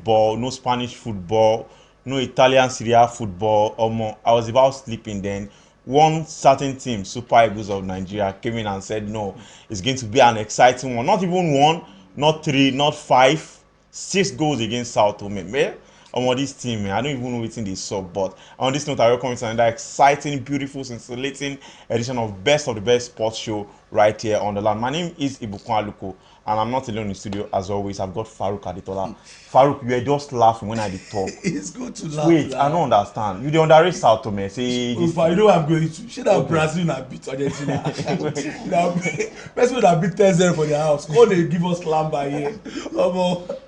football, no Spanish football, no Italian Serie A football. I was about sleeping then. One certain team, Super Eagles of Nigeria, came in and said, no, it's going to be an exciting one. Not even one, not three, not five, 6 goals against Sao Tome. Man, on this team, man, I don't even know what's in this sub. But on this note, I welcome you to another exciting, beautiful, scintillating edition of Best of the Best Sports Show right here on the land. My name is Ibukun Aluko, and I'm not alone in the studio as always. I've got Farouk Adetola. Farouk, you were just laughing when I did talk. It's good to laugh. Wait, I don't understand. You don't underrate Sao Tome. Say you know what I'm going to. Should have Brazil na beat Argentina. Best way that beat 10-0 for their house. All they give us slam by here.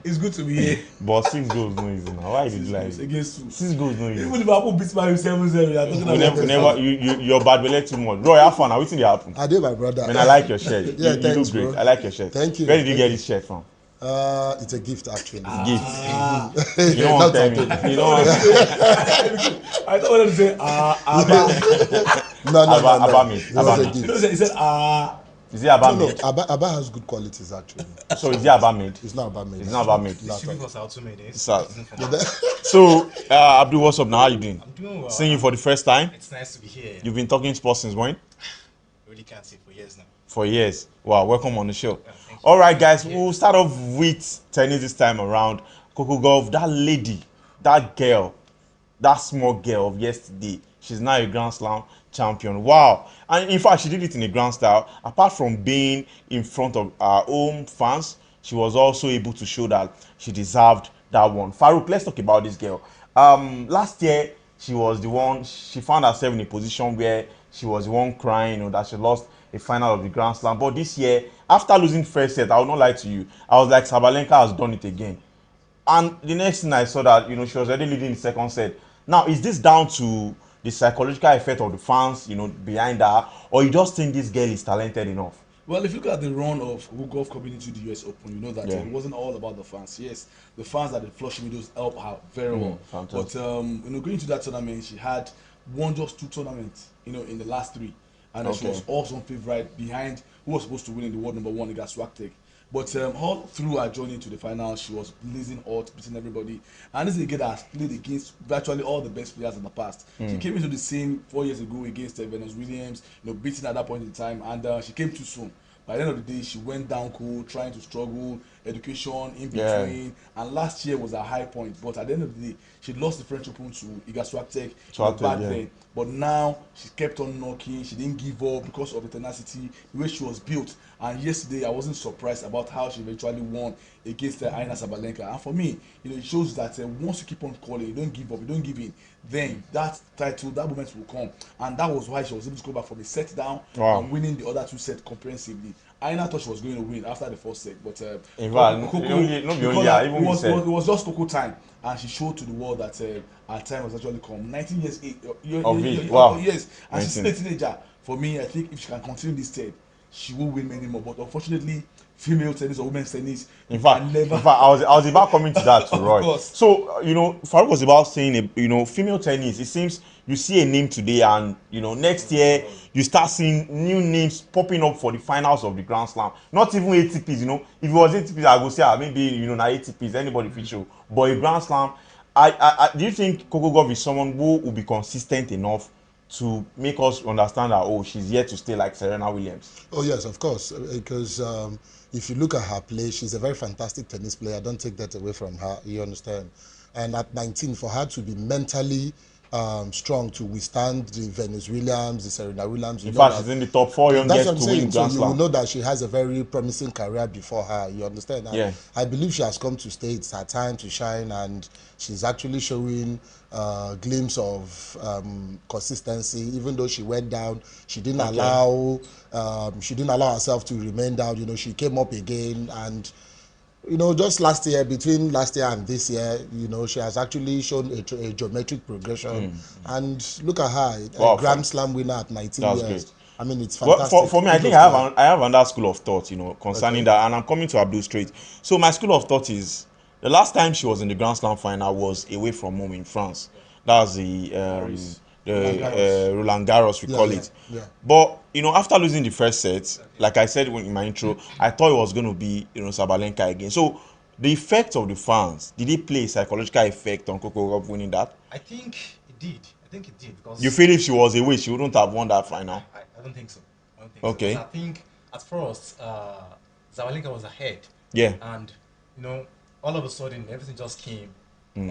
It's good to be here. But 6 goals no easy now. Why did you like against 2? 6 goals no easy? Even Liverpool beat Man U 7-0. You're talking about you're bad belly too much. Roy, have fun. What's in the happen? I did, my brother. Man, I like your shirt. Yeah, you thanks, look great. bro. I like your shirt. Thank you. Where did you get this shirt from? It's a gift actually. Gift. You don't want to tell me. You don't want I thought I wanted to say Abba. No. Abba made. It was a You know, gift. he said Is it Abba No, made? Abba has good qualities actually. So is it Abba made? It's not Abba made. It's not Abba made. No, She was out to me this. So, Abdul, what's up now? How you doing? I'm doing well. Seeing you for the first time. It's nice to be here. You've been talking sports since when? Really can't say for years now. For years. Wow, welcome on the show. Yeah, thank you. All right, guys, we'll start off with tennis this time around. Coco Gauff, that lady, that girl, that small girl of yesterday, she's now a Grand Slam champion. Wow. And in fact, she did it in a grand style. Apart from being in front of her own fans, she was also able to show that she deserved that one. Farouk, let's talk about this girl. Last year, she was the one, she found herself in a position where she was the one crying, that she lost a final of the Grand Slam. But this year, after losing first set, I will not lie to you, I was like, Sabalenka has done it again. And the next thing I saw that, she was already leading the second set. Now, is this down to the psychological effect of the fans, behind her, or you just think this girl is talented enough? Well, if you look at the run of Golf coming into the US Open, you know that it wasn't all about the fans. Yes, the fans that the flush windows help her very well. Fantastic. But going into that tournament, she had won just 2 tournaments, in the last 3, and she was also on favorite behind who was supposed to win in the world #1 against Swiatek. But all through her journey to the final, she was blazing hot, beating everybody. And this is a girl that has played against virtually all the best players in the past. She came into the scene 4 years ago against Venus Williams, beating at that point in time, and she came too soon. By the end of the day, she went down cool, trying to struggle, education in between, and last year was a high point. But at the end of the day, she lost the French Open to Iga Swiatek back then. But now she kept on knocking. She didn't give up because of the tenacity, the way she was built. And yesterday, I wasn't surprised about how she eventually won against Aryna Sabalenka. And for me, it shows that once you keep on calling, you don't give up, you don't give in, then that title, that moment will come. And that was why she was able to go back from a set down and winning the other 2 sets comprehensively. Aryna thought she was going to win after the first set, but in fact, it was just Coco time, and she showed to the world that her time was actually come. 19 years yes, and she's still a teenager. For me, I think if she can continue this trend, she will win many more. But unfortunately, female tennis or women's tennis, in fact, I was about coming to that, Roy. Course. So Farouk was about saying, female tennis. It seems you see a name today, and next year you start seeing new names popping up for the finals of the Grand Slam. Not even ATPs. If it was ATPs, I would say maybe na ATPs, anybody fit show. But a Grand Slam, I do you think Coco Gauff is someone who will be consistent enough to make us understand that she's here to stay like Serena Williams? Oh yes, of course, because if you look at her play, she's a very fantastic tennis player. Don't take that away from her. You understand? And at 19, for her to be mentally strong to withstand the Venus Williams, the Serena Williams. In fact, she's in the top 4 youngest to win Grand Slam. So you will know that she has a very promising career before her. You understand? And I believe she has come to stay. It's her time to shine, and she's actually showing a glimpse of consistency. Even though she went down, she didn't allow herself to remain down. She came up again, and just last year, between last year and this year, she has actually shown a geometric progression. And look at her, a Grand Slam winner at 19 years. Great. I mean, it's fantastic. Well, for me, I think I have another school of thought, concerning that, and I'm coming to Abdul straight. So my school of thought is the last time she was in the Grand Slam final was away from home in France. That was the Roland Garros, we call it. Yeah. But after losing the first set, like I said in my intro, I thought it was going to be Sabalenka again. So the effect of the fans, did it play a psychological effect on Coco Gauff winning that? I think it did. I think it did because You feel if she was away, she wouldn't have won that final? I don't think so. I don't think Okay. so. Because I think at first Zabalenka was ahead. Yeah. And all of a sudden everything just came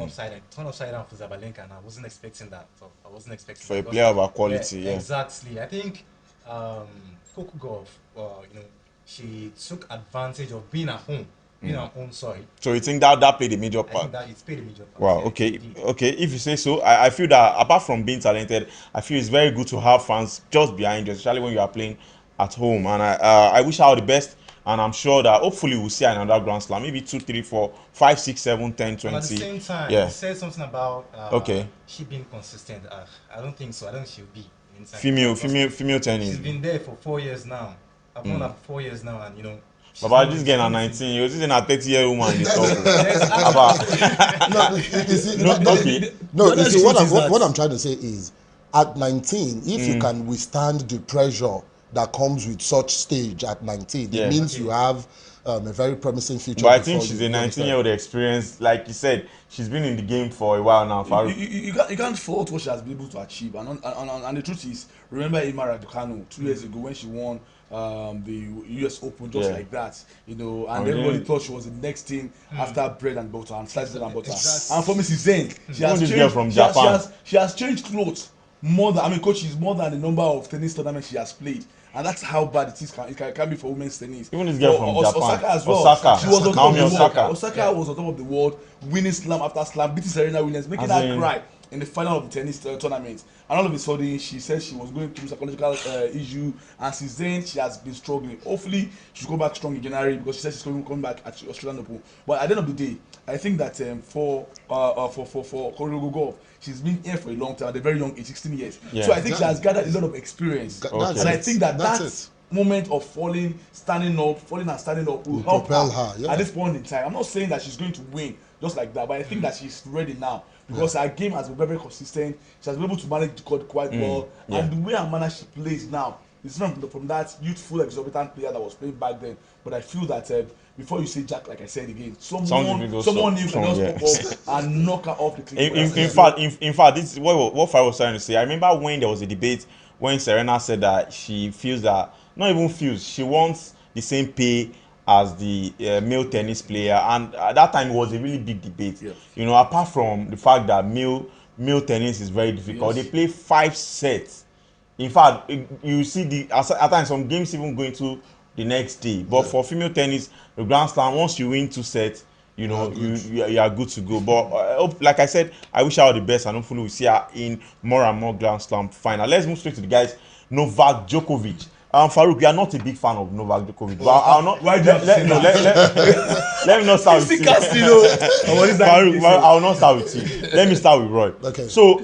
upside down, turned upside down for Zabalenka, and I wasn't expecting that. So I wasn't expecting For a that player of her quality, yeah. Exactly. I think Coco Gauff, she took advantage of being at home, being on home soil. So you think that played a major I part? think that it's played a major part. Wow. Yeah, Okay. it did. Okay. If you say so, I feel that apart from being talented, I feel it's very good to have fans just behind you, especially when you are playing at home. And I wish her all the best. And I'm sure that hopefully we'll see another Grand Slam, maybe 2, 3, 4, 5, 6, 7, 10, 20. And at the same time, yeah. you said something about Okay. she being consistent. I don't think so. I don't think she'll be. Female tennis. She's been there for 4 years now. I've known her for 4 years now, and she's Baba, not this been girl at anything. 19, you're sitting a 30-year woman. This talk. No, you see, Okay. no, The you see, truth is that- what I'm trying to say is, at 19, if you can withstand the pressure that comes with such stage at 19, Yeah. it means you have a very promising future. But I think before she's you, a you understand? 19-year-old experience. Like you said, she's been in the game for a while now. Farouk. You can't fault what she has been able to achieve, and the truth is, remember Emma Raducanu 2 years ago when she won the US Open just Yeah. like that, and Oh, everybody yeah. thought she was the next thing after bread and butter and sliced bread and butter. Exactly. And for Mrs. Zayn, she Who has this changed. girl from she has- Japan? she has changed clothes more than coach is more than the number of tennis tournaments she has played. And that's how bad it can be for women's tennis. Even this girl from Japan, Osaka as well. Osaka. She was on top of Naomi the world. Osaka. Osaka was on top of the world, winning slam after slam, beating Serena Williams, making As her in- cry in the final of the tennis tournament. And all of a sudden, she said she was going through psychological issue, and since then she has been struggling. Hopefully, she'll come back strong in January because she said she's coming back at Australian Open. But at the end of the day, I think that for Coco Gauff, she's been here for a long time at a very young age, 16 years. Yeah. So I think she has gathered a lot of experience, That's and I it. think that That's that's moment of falling and standing up will help propel her, yeah. at this point in time. I'm not saying that she's going to win just like that, but I think that she's ready now because her game has been very, very consistent. She has been able to manage the court quite well, yeah. and the way her manner she plays now is not from that youthful, exorbitant player that was playing back then. But I feel that before you say Jack, like I said again, someone new can just pop up and knock her off the cliff. In fact, this is what Farouk was trying to say. I remember when there was a debate when Serena said that she feels that, not even feels, she wants the same pay as the male tennis player, and at that time it was a really big debate. Yes. Apart from the fact that male tennis is very difficult, Yes. they play 5 sets. In fact, you see at times some games even going to the next day. But for female tennis, the Grand Slam, once you win 2 sets, you are good to go. But like I said, I wish her all the best, and hopefully we see her in more and more Grand Slam final. Let's move straight to the guys. Novak Djokovic. Farouk, you are not a big fan of Novak Djokovic. But I'll not. Why do you have to say that? Let me not start with you. Farouk, I will not start with you. Let me start with Roy. Okay. So,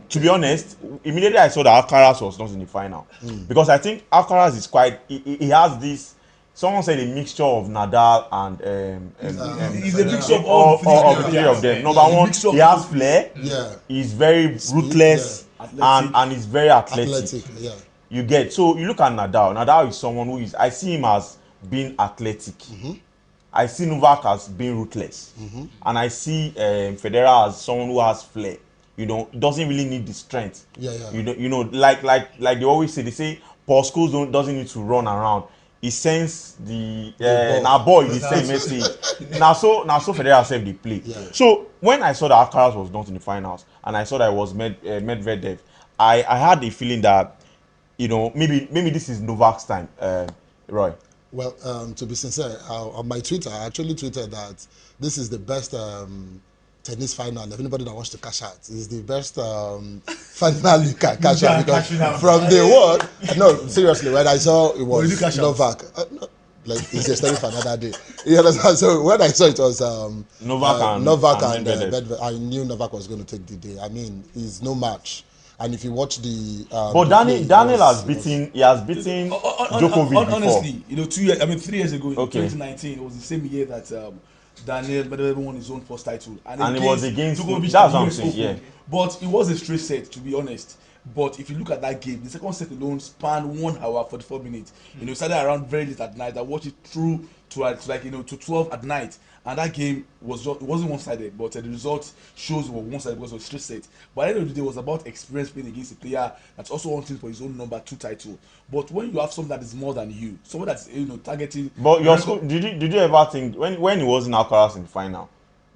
to be honest, immediately I saw that Alcaraz was not in the final because I think Alcaraz is quite. He has this. Someone said a mixture of Nadal and He's a mixture of all of the three of them. Number one, he has flair. Yeah. He's very ruthless and he's very athletic. Yeah. You get, so you look at Nadal. Nadal is someone who is, I see him as being athletic. I see Novak as being ruthless, and I see Federer as someone who has flair. Doesn't really need the strength. Like they always say. They say Paul Scholes doesn't need to run around. He sends the ball. He send message. Now so Federer said they play. Yeah. So when I saw that Alcaraz was not in the finals, and I saw that it was Medvedev, I had a feeling that maybe this is Novak's time, Roy. Well, to be sincere, on my Twitter, I actually tweeted that this is the best tennis final. If anybody that wants to cash out, is the best final you can cash out because from day one, no, seriously, when I saw it was Novak, it's just for another day. You understand? So when I saw it was Novak and Medvedev, I knew Novak was going to take the day. I mean, he's no match. And if you watch the but Daniel has beaten Djokovic before. Honestly, 3 years ago in 2019, it was the same year that Daniel Medvedev won his own first title, and it was against Djokovic. That's what I'm saying. Yeah. But it was a straight set, to be honest. But if you look at that game, the second set alone spanned 1 hour 44 minutes. You know, it started around very late at night. I watched it through to like to 12 at night, and that game was just, it wasn't one-sided, but the result shows it was one-sided because it was straight set. But at the end of the day, it was about experience playing against a player that's also wanting for his own number 2 title. But when you have someone that is more than you, someone that's targeting. But your school, did you ever think when he was in Alcaraz in the final,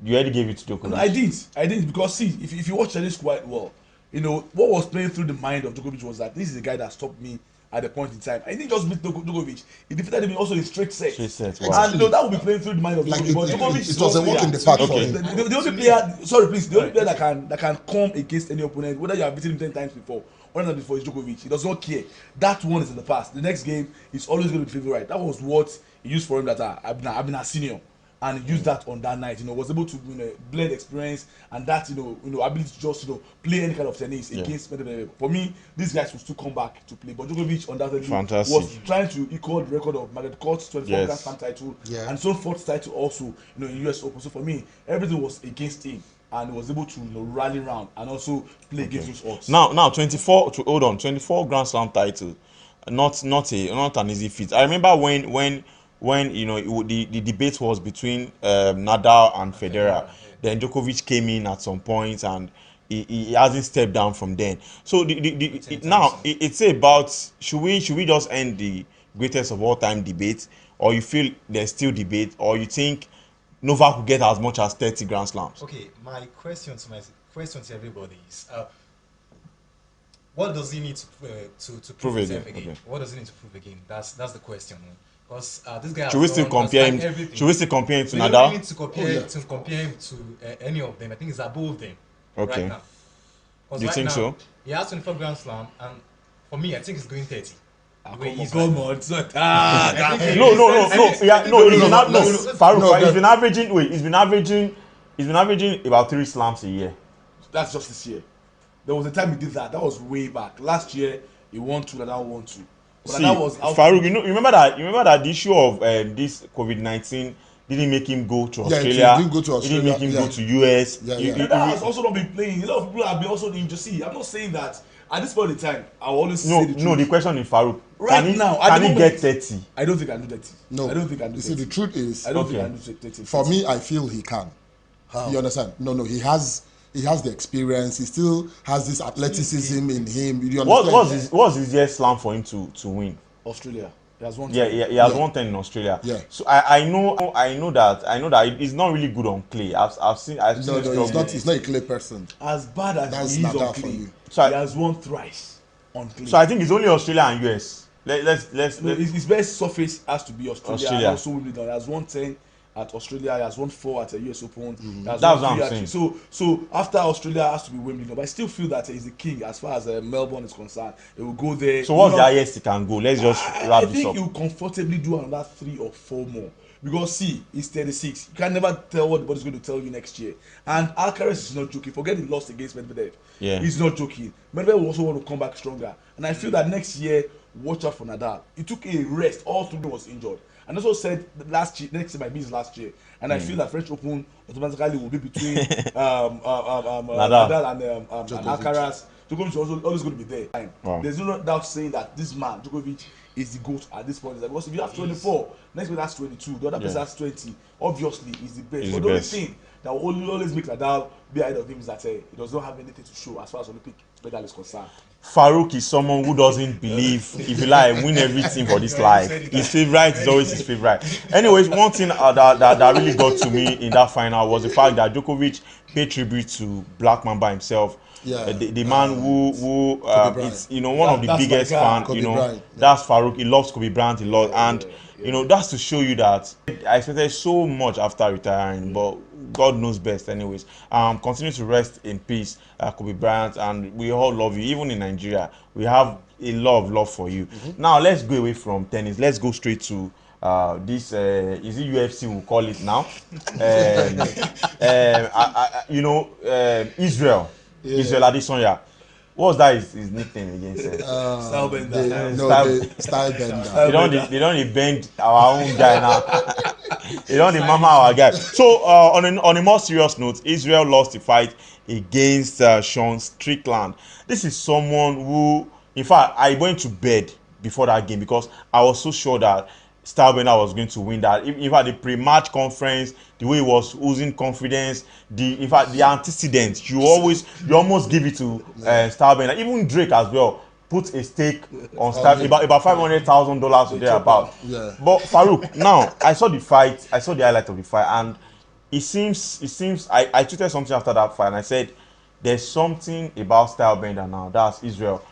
you already gave it to Djokovic? I did because see, if you watch tennis quite well, what was playing through the mind of Djokovic was that this is the guy that stopped me at the point in time. I didn't just beat Djokovic; he defeated him also in straight sets. Wow. And that would be playing through the mind of Djokovic. But Djokovic it was a walk in the park for him. The only player, sorry please, the only player that can come against any opponent, whether you have beaten him 10 times before or not before, is Djokovic. He does not care. That one is in the past. The next game is always going to be favorite. That was what he used for him. That I've been a senior. And used that on that night, was able to blend experience and that ability to just play any kind of tennis against Medvedev. For me, these guys will still come back to play, but Djokovic undoubtedly was trying to equal the record of Margaret Court's 24 Grand Slam title and his own 4th title also in US Open. So for me, everything was against him, and he was able to rally round and also play against those odds. Now 24 Grand Slam titles, not an easy feat. I remember when the debate was between Nadal and Federer. Then Djokovic came in at some point, and he hasn't stepped down from then. So now it's about should we just end the greatest of all time debate, or you feel there's still debate, or you think Novak could get as much as 30 Grand Slams? Okay, my question to everybody is, what does he need to prove himself again? Okay. What does he need to prove again? That's the question. Because this guy should we still compare him? Everything. Should we still compare him to Nadal? We don't need to compare him to any of them. I think he's above them right now. You think now, so? He has 24 Grand Slam, and for me, I think he's going 30. Come on. Farouk, he's been averaging about 3 slams a year. That's just this year. There was a time he did that. That was way back. Last year he won 2, Nadal won 2. See, Farouk, you remember that the issue of this COVID-19 didn't make him go to Australia. Yeah, he didn't go to Australia. It didn't make him go to US. Nadal has also not been playing. A lot of people have been also injured. See, I'm not saying that at this point in time. I will always say the truth. No, the question is Farouk. Can he get 30? I don't think I can do 30. No, I don't think I can do 30. You see, the truth is, I don't think I can do 30. For me, I feel he can. How? You understand? No, he has the experience. He still has this athleticism in him. You understand? What's his year slam for him to win? Australia. He has won. He has won 10 in Australia. Yeah. So I know that he's not really good on clay. I've seen. He's not a clay person. As bad as he is on clay, he has won thrice on clay. So I think it's only Australia and US. His best surface has to be Australia. And also Wimbledon. He has won 10 at Australia. He has won 4 at the US Open. That's what I'm saying. So after Australia has to be Wimbledon, but I still feel that he's the king as far as Melbourne is concerned. He will go there. So what's the highest he can go? Let's just wrap this up. I think he will comfortably do another 3 or 4 more. Because see, he's 36. You can never tell what the body's going to tell you next year. And Alcaraz is not joking. Forget he lost against Medvedev. Yeah. He's not joking. Medvedev will also want to come back stronger. And I feel that next year, watch out for Nadal. He took a rest. All through was injured. And also said next year might be his last year. And I feel that French Open automatically will be between Nadal and Alcaraz. Djokovic is always going to be there. Wow. There's no doubt saying that this man, Djokovic, is the GOAT at this point. Because if you have 24, next person has 22, the other person has 20, obviously he's the best. But the only thing that will always make Nadal be ahead of him is that he does not have anything to show as far as Olympic medal is concerned. Farouk is someone who doesn't believe, if you like, win everything for this life. His favorite is always his favorite. Anyways, one thing that really got to me in that final was the fact that Djokovic paid tribute to Black Mamba himself. Yeah. The man who is one of the biggest fans. That's Farouk. He loves Kobe Bryant a lot, and that's to show you that I expected so much after retiring, but God knows best. Anyways, continue to rest in peace, Kobe Bryant, and we all love you. Even in Nigeria, we have a lot of love for you. Now let's go away from tennis. Let's go straight to this is it UFC we'll call it now. Israel. Israel Adesanya. What was that his nickname again? Stylebender. Stylebender. They don't bend our own guy now. You don't the mama our guy. So on a more serious note, Israel lost the fight against Sean Strickland. This is someone who, in fact, I went to bed before that game because I was so sure that Stylebender was going to win that. In fact, the pre-match conference, the way he was oozing confidence, in fact the antecedents, you almost give it to Stylebender. Even Drake as well put a stake on Style about $500,000 or thereabout. Yeah. But Farouk, now I saw the highlight of the fight, and it seems I tweeted something after that fight, and I said there's something about Stylebender now. That's Israel.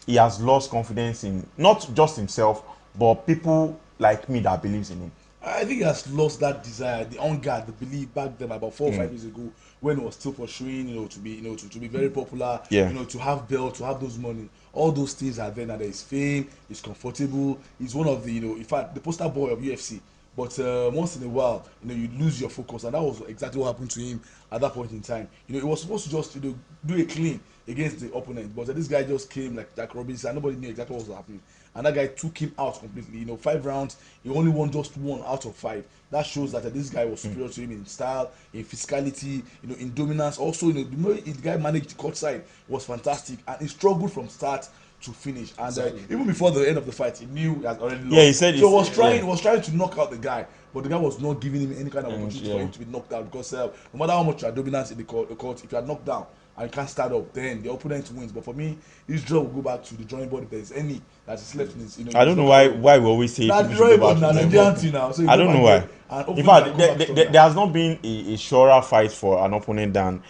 He has lost confidence in not just himself, but people like me that believes in him. I think he has lost that desire, the hunger, the belief back then about 4 or 5 years ago when he was still pursuing, to be very popular, to have belt, to have those money. All those things are there now. There is fame, he's comfortable, he's one of the, in fact, the poster boy of UFC. But once in a while, you lose your focus, and that was exactly what happened to him at that point in time. He was supposed to just, do a clean against the opponent, but this guy just came like Jack Robinson, and nobody knew exactly what was happening. And that guy took him out completely. 5 rounds, he only won just 1 out of 5. That shows that this guy was superior to him in style, in physicality, in dominance. Also, the way the guy managed the court side was fantastic, and he struggled from start to finish. And even before the end of the fight, he knew he had already lost. Yeah, he said so. He was trying to knock out the guy, but the guy was not giving him any kind of opportunity for him to be knocked out, because no matter how much you are dominant in the court, if you are knocked down and you can't start up, then the opponent wins. But for me, Israel will go back to the drawing board if there is any that is left in his. I don't know why we always say that drawing board now, Nigerian now. So I don't know why. In fact, there has not been a surer fight for an opponent than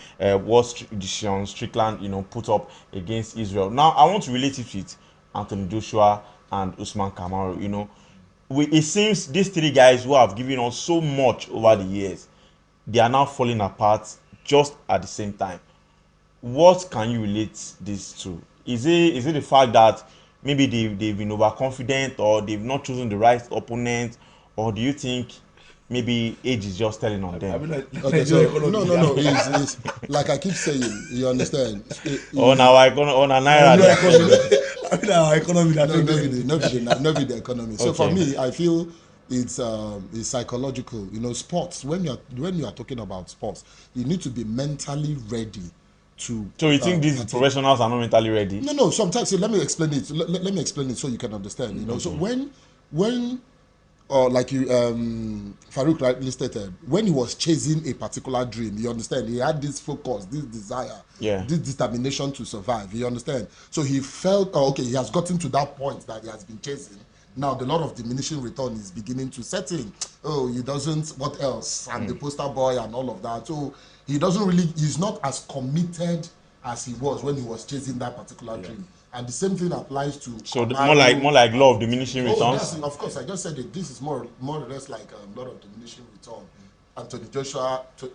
what Sean Strickland put up against Israel. Now I want to relate it with Anthony Joshua and Usman Kamaru. It seems these 3 guys who have given us so much over the years, they are now falling apart just at the same time. What can you relate this to? Is it the fact that maybe they've been overconfident, or they've not chosen the right opponent, or do you think maybe age is just telling on them? Okay, so, no. It's like I keep saying, you understand? On our naira. Our economy. Not the economy. So for me, I feel it's psychological. Sports. When you are talking about sports, you need to be mentally ready. So you think these professionals are not mentally ready? No. Sometimes, let me explain it. Let me explain it so you can understand. So when like you Farouk rightly stated, when he was chasing a particular dream, you understand, he had this focus, this desire, this determination to survive. You understand? So he felt, he has gotten to that point that he has been chasing. Now the law of diminishing return is beginning to set in. He doesn't, what else? And the poster boy and all of that. So he's not as committed as he was when he was chasing that particular dream. And the same thing applies to more like law of diminishing returns. Yes, of course, I just said that this is more or less like law of diminishing return. Anthony Joshua does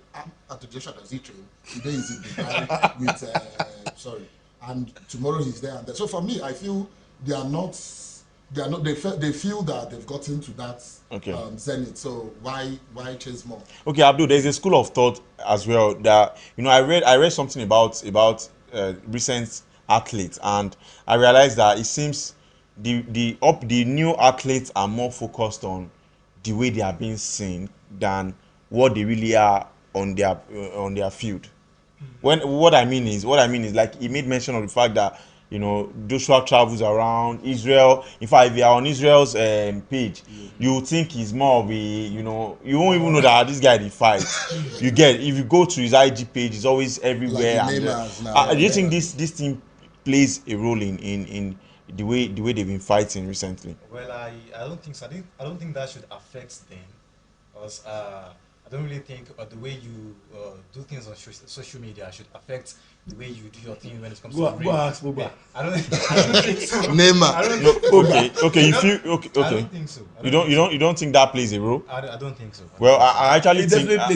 he train? Today he's in Dubai with and tomorrow he's there and there. So for me, I feel they feel that they've gotten to that zenith. So why chase more? Okay, Abdul, there's a school of thought as well that I read something about recent athletes, and I realized that it seems the new athletes are more focused on the way they are being seen than what they really are on their field. What I mean is like he made mention of the fact that Joshua travels around Israel. In fact, if you are on Israel's page, you think he's more of a, you won't even know that this guy did fight. You get, if you go to his IG page, he's always everywhere. Like do you think this thing plays a role in the way they've been fighting recently? Well, I don't think so. I don't think that should affect them, because I don't really think the way you do things on social media should affect the way you do your thing when it comes to the ring. I don't think so. Neymar. Okay. You feel okay. I don't think so. You don't think that plays a role? I don't think so. Well, I actually think. Let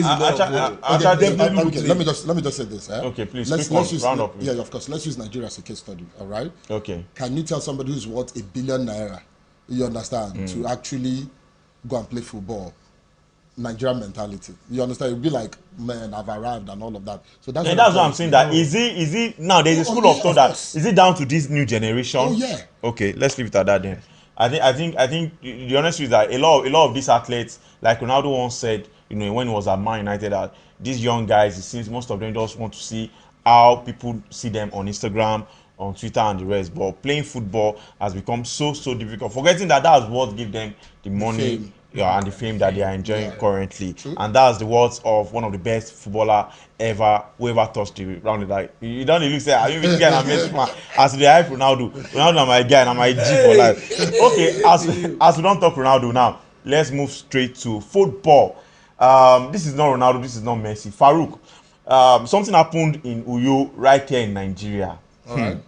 me just say this. Okay, please. Let's use round up. Yeah, of course. Let's use Nigeria as a case study. All right. Okay. Can you tell somebody who's worth $1 billion, you understand, to actually go and play football? Nigerian mentality, you understand? It'll be like, man, I've arrived and all of that. So that's what I'm saying. That is it now? There's a school of thought that is it down to this new generation? Oh yeah. Okay, let's leave it at that then. I think the honest is that a lot of these athletes, like Ronaldo once said, when he was at Man United, that these young guys, it seems most of them just want to see how people see them on Instagram, on Twitter, and the rest. But playing football has become so difficult. Forgetting that that's what gives them the money. And the fame that they are enjoying currently. True. And that's the words of one of the best footballer ever who ever touched the round. Like, you don't look say, are you this guy? Man, as the hype Ronaldo my guy and I'm my G for life. Okay, as we don't talk Ronaldo now, let's move straight to football. This is not Ronaldo, this is not Messi. Farouk, something happened in Uyo right here in Nigeria. All right.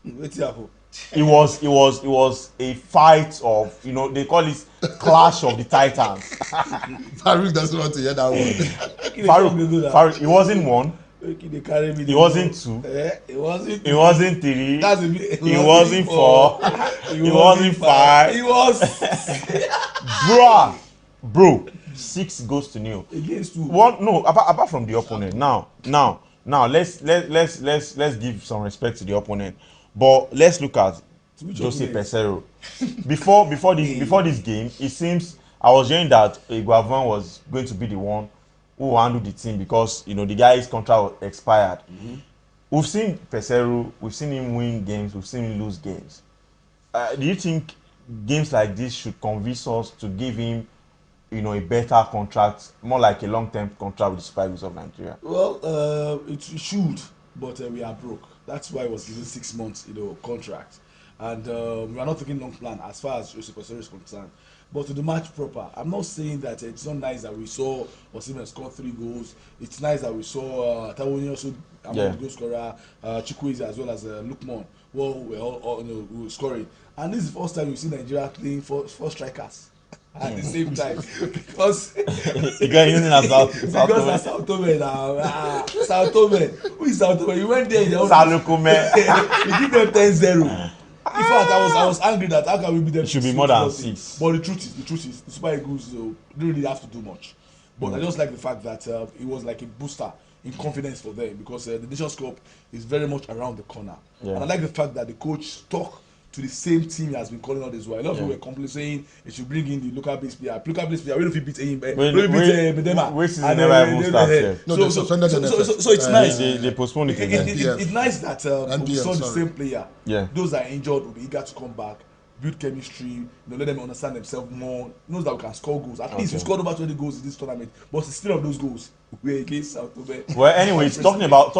What's happened? It was a fight of, they call it clash of the titans. Farouk doesn't want to hear that one. Farouk, it wasn't one. It wasn't two. It wasn't three. It wasn't four. It wasn't five. It was bro. 6 goes to nil. Against two. One, no, apart from the opponent. Now, let's give some respect to the opponent. But let's look at Jose Peseiro. Before this game, it seems I was hearing that Iguavan was going to be the one who handled the team because the guy's contract expired. Mm-hmm. We've seen Peseiro, we've seen him win games, we've seen him lose games. Do you think games like this should convince us to give him, a better contract, more like a long-term contract with the Super Eagles of Nigeria? Well, it should, but we are broke. That's why it was given 6 months, contract. And we are not taking long plan as far as Jose Peseiro is concerned. But to the match proper, I'm not saying that it's not nice that we saw Osimhen score 3 goals. It's nice that we saw Tawoni also among the goal scorer, Chukwueze as well as Lukman. Well, we're all scoring. And this is the first time we see Nigeria playing four strikers at the same time because Sao Tome now. Sao Tome. Who is Sao Tome? You went there in your own. Salukume. You give them 10-0. In fact, I was angry that how can we beat them? It should be more than 6. But the truth is, the Super Eagles don't really have to do much. But I just like the fact that it was like a booster in confidence for them because the Nations Cup is very much around the corner. Yeah. And I like the fact that the coach stuck to the same team he has been calling out as well. A lot of people were complaining saying he should bring in the local base player. Local base player, we don't beat Medema. Which is never even started. So it's nice. They postponed it again. It's nice that we saw the same player. Yeah. Those that are injured will be eager to come back, build chemistry, let them understand themselves more, knows that we can score goals. At least we scored over 20 goals in this tournament, but still of those goals we're against Sao Tome. Well, anyways, talking about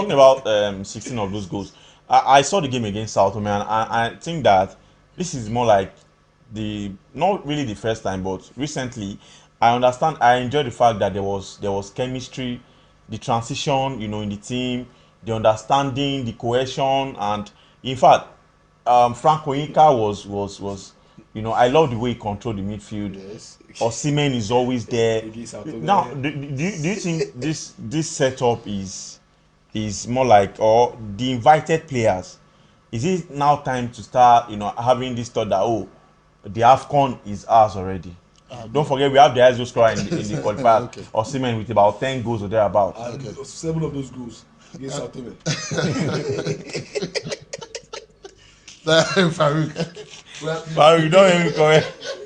16 of those goals, I saw the game against Sao Tome, and I think that this is more like not really the first time, but recently, I enjoy the fact that there was chemistry, the transition, in the team, the understanding, the cohesion, and in fact, Frank Onyeka was I love the way he controlled the midfield. Yes. Osimhen is always there. Now, do you think this setup is more like, or the invited players, is it now time to start having this thought that the AFCON is ours already? Don't forget we have the highest goal scorer in the qualifier, okay. Osimhen with about 10 goals or thereabout. 7 of those goals against Sao Tome. Farouk,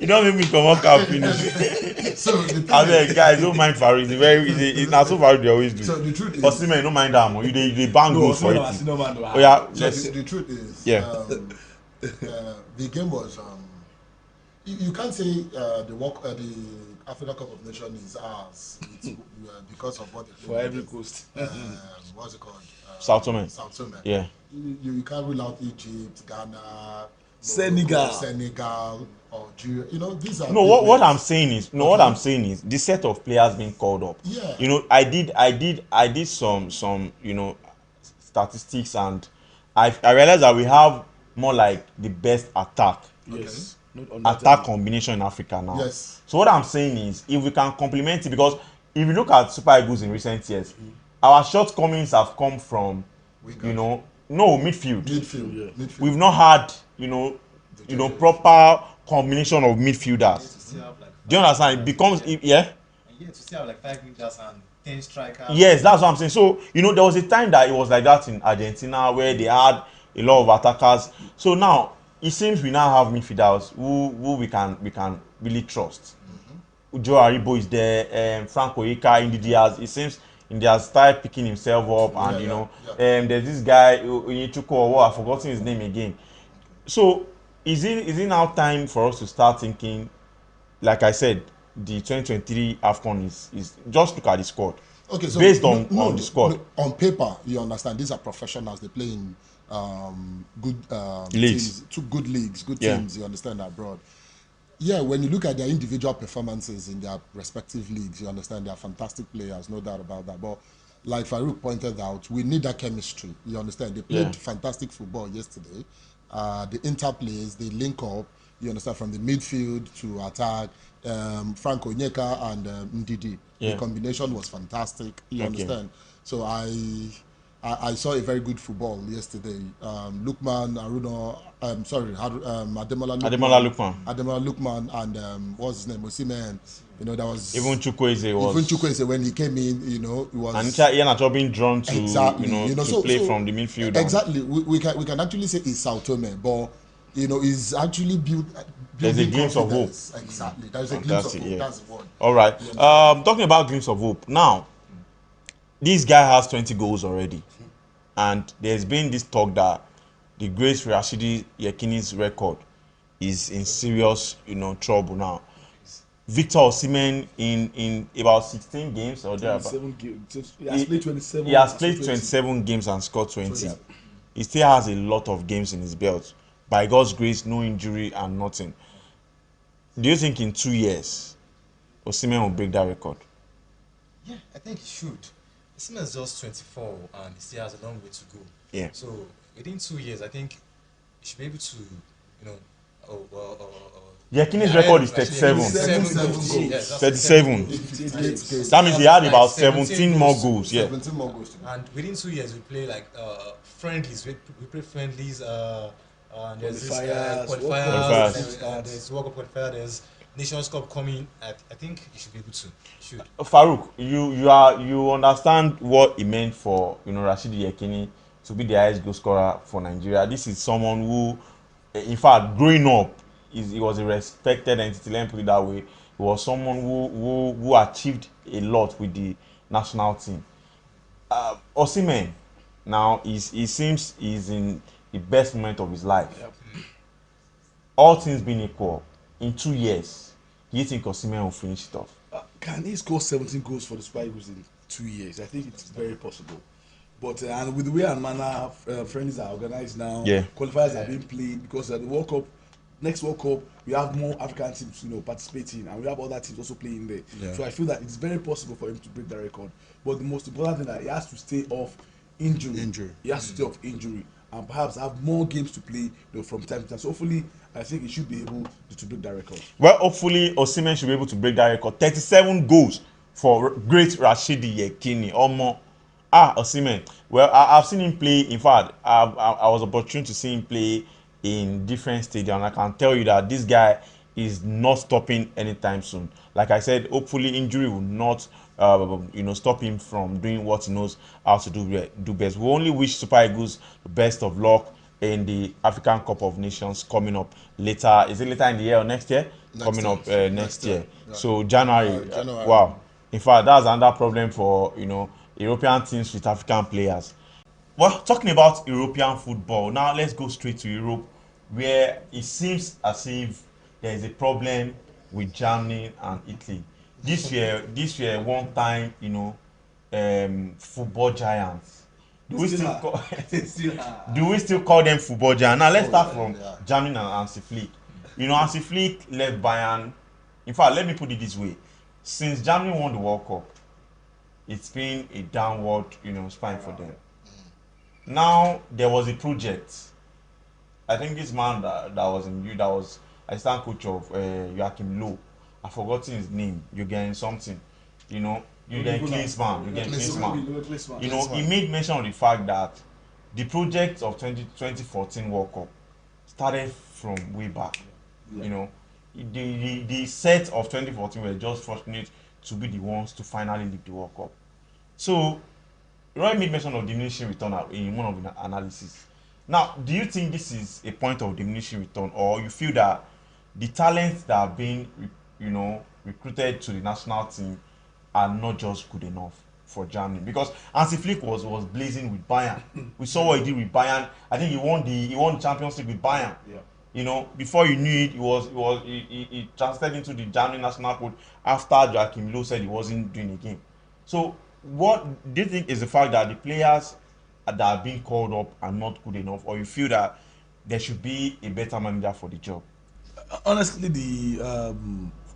you don't make me come up and finish. So guys, don't mind Farouk. It's not so Farouk they always do. So the truth is, Osimhen, don't mind them. They bang goals for it. The truth is, the game was. You can't say the Africa Cup of Nations is ours because of what for every coast. What's it called? Sao Tome. Yeah. You can't rule out Egypt, Ghana, Senegal, Algeria. These are. No, what I'm saying is the set of players being called up. Yeah. I did some statistics, and I realized that we have more like the best attack. Yes. Attack combination in Africa now. Yes. So what I'm saying is, if we can complement it, because if you look at Super Eagles in recent years, our shortcomings have come from, midfield. Midfield. We've not had, proper combination of midfielders. Do you understand? It becomes, And yet to still have like 5 midfielders and 10 strikers. Yes, that's what I'm saying. So, there was a time that it was like that in Argentina where they had a lot of attackers. So now, it seems we now have midfielders who we can really trust. Joe Aribo is there, Frank Oyeka, Ndidi Diaz. It seems Ndidi has started picking himself up, and there's this guy Onyechuku, or what, I've forgotten his name again. So is it now time for us to start thinking, like I said, the 2023 AFCON is just look at the squad. Okay, so based on the squad. On paper, you understand these are professionals. They play in good leagues, teams, 2 good leagues, good teams. You understand abroad. Yeah, when you look at their individual performances in their respective leagues, you understand they are fantastic players, no doubt about that. But like Farouk pointed out, we need that chemistry. You understand? They played fantastic football yesterday. The interplays, they link up. You understand, from the midfield to attack. Frank Onyeka and Ndidi. The combination was fantastic. You understand? So I saw a very good football yesterday. Lukman, Ademola Lukman and what's his name? Osimhen. You know, that was even Chukwueze when he came in. You know, it was and Ian Acho being drawn to to play from the midfield. Exactly, we can actually say it's Sao Tome, but you know, he's actually built. There's a glimpse of hope. Exactly, there's a glimpse of hope. That's the word. All right. Talking about glimpse of hope now. This guy has 20 goals already, and there's been this talk that the great Rashidi Yekini's record is in serious, trouble now. Victor Osimhen in about 16 games or thereabout. He has played 27. He has played 27 games and scored 20. He still has a lot of games in his belt. By God's grace, no injury and nothing. Do you think in 2 years, Osimhen will break that record? Yeah, I think he should. Osimhen is just 24 and he still has a long way to go. Yeah. So within 2 years, I think he should be able to, Yekini's record is 37. 37. That means he had about 17 more goals. Yeah. 17 more goals. And within 2 years, we play like friendlies. We play friendlies. There's qualifiers. There's World Cup qualifier. There's Nations Cup coming. I think you should be able to. Farouk, you understand what it meant for Rashidi Yekini to be the highest goal scorer for Nigeria. This is someone who, in fact, growing up, he was a respected entity. Let me put it that way. He was someone who achieved a lot with the national team. Osimhen, now he seems he's in the best moment of his life. Yep. All things being equal, in 2 years, do you think Osimhen will finish it off? Can he score 17 goals for the Super Eagles in 2 years? I think it's very possible. But and with the way and manner friendlies are organized now, qualifiers are being played because the World Cup, next World Cup, we have more African teams, participating, and we have other teams also playing there. Yeah. So I feel that it's very possible for him to break the record. But the most important thing is that he has to stay off injury. He has to stay off injury and perhaps have more games to play from time to time. So hopefully, I think he should be able to break that record. Well, hopefully, Osimhen should be able to break that record. 37 goals for great Rashidi Yekini. Osimhen. Well, I've seen him play. In fact, I was opportune to see him play in different stadiums. And I can tell you that this guy is not stopping anytime soon. Like I said, hopefully injury will not stop him from doing what he knows how to do best. We only wish Super Eagles the best of luck in the African Cup of Nations coming up later. Is it later in the year or next year? Next year. Yeah. So January. Wow. In fact, that's another problem for European teams with African players. Well, talking about European football, now let's go straight to Europe, where it seems as if there is a problem with Germany and Italy. This year, one time, football giants. Do we still call them football giants? Now let's start from Germany and Hansi Flick. Hansi Flick left Bayern. In fact, let me put it this way: since Germany won the World Cup, it's been a downward, spine for them. Now there was a project. I think this man that was assistant coach of Joachim Löw. I've forgotten his name. Jürgen something. Jürgen Klinsmann. He made mention of the fact that the project of 2014 World Cup started from way back. The set of 2014 were just fortunate to be the ones to finally lead the World Cup. So Roy made mention of diminishing return in one of the analysis. Now, do you think this is a point of diminishing return, or you feel that the talents that are being, recruited to the national team are not just good enough for Germany? Because Hansi Flick was blazing with Bayern. We saw what he did with Bayern. I think he won the Champions League with Bayern. Yeah. Before you knew it, he transited into the Germany national coach after Joachim Löw said he wasn't doing a game. So, what do you think is the fact that the players that are being called up are not good enough, or you feel that there should be a better manager for the job? Honestly, the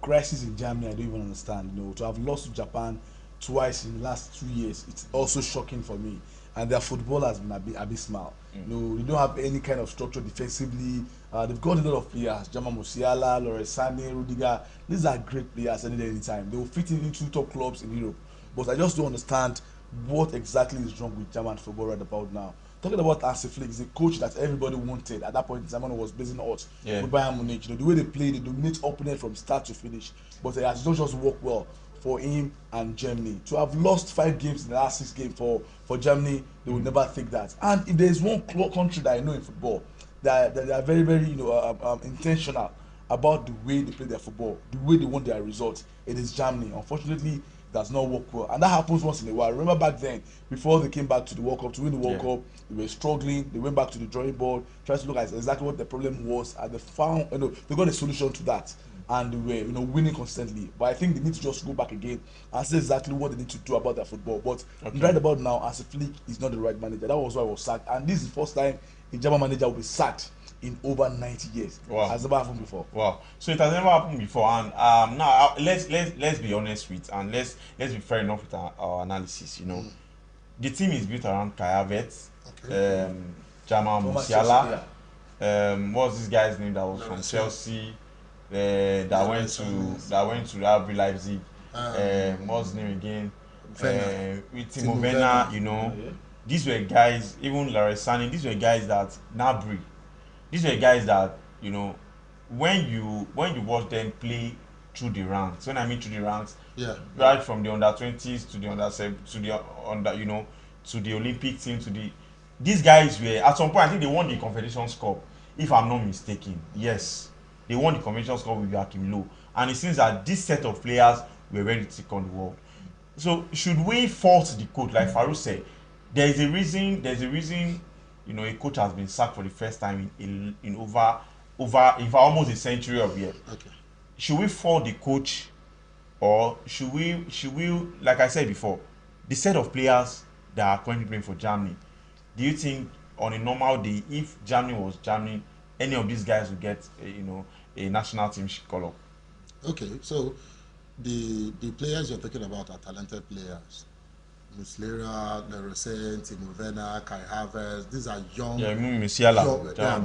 crisis in Germany, I don't even understand. To have lost to Japan twice in the last 2 years, it's also shocking for me. And their football has been abysmal. They don't have any kind of structure defensively. They've got a lot of players: Jamal Musiala, Leroy Sané, Rudiger. These are great players any time. They will fit in into top clubs in Europe. But I just don't understand what exactly is wrong with German football right about now. Talking about Hansi Flick, he's a coach that everybody wanted at that point in time when it was blazing hot with Bayern Munich. The way they play, they dominate opponent from start to finish. But it has not just worked well for him and Germany. To have lost 5 games in the last 6 games for Germany, they would never think that. And if there is one country that I know in football that they are very, very intentional about the way they play their football, the way they want their results, it is Germany. Unfortunately, does not work well, and that happens once in a while. Remember back then, before they came back to the World Cup to win the World Cup, they were struggling. They went back to the drawing board, tried to look at exactly what the problem was, and they found, they got a solution to that, and they were, winning constantly. But I think they need to just go back again and say exactly what they need to do about their football. But right about now, Hansi Flick is not the right manager. That was why I was sacked, and this is the first time a German manager will be sacked in over 90 years. Wow. Has never happened before. Wow. So it has never happened before. And now let's be honest with, and let's be fair enough with our analysis. The team is built around Kai Havertz, Jamal Musiala. What's this guy's name that was from Chelsea? That went to RB Leipzig. What's his name again? With Timo Werner. These were guys. Even Leroy Sané. These were guys that Gnabry. These were guys that, when you watch them play through the ranks. When I mean through the ranks, right from the under-20s to the to the Olympic team, these guys were, at some point, I think they won the Confederations Cup, if I'm not mistaken. Yes, they won the Confederations Cup with Joachim Löw, and it seems that this set of players were ready to take on the world. So should we fault the coach? Like Farouk said, there's a reason. A coach has been sacked for the first time in over almost a century of years. Okay. Should we fault the coach, or should we, like I said before, the set of players that are currently playing for Germany? Do you think on a normal day, if Germany was Germany, any of these guys would get a national team call up? Okay, so the players you're talking about are talented players. Muslera, Leroy Sané, Timo Werner, Kai Havertz. These are young. Yeah, Musiala. Jamal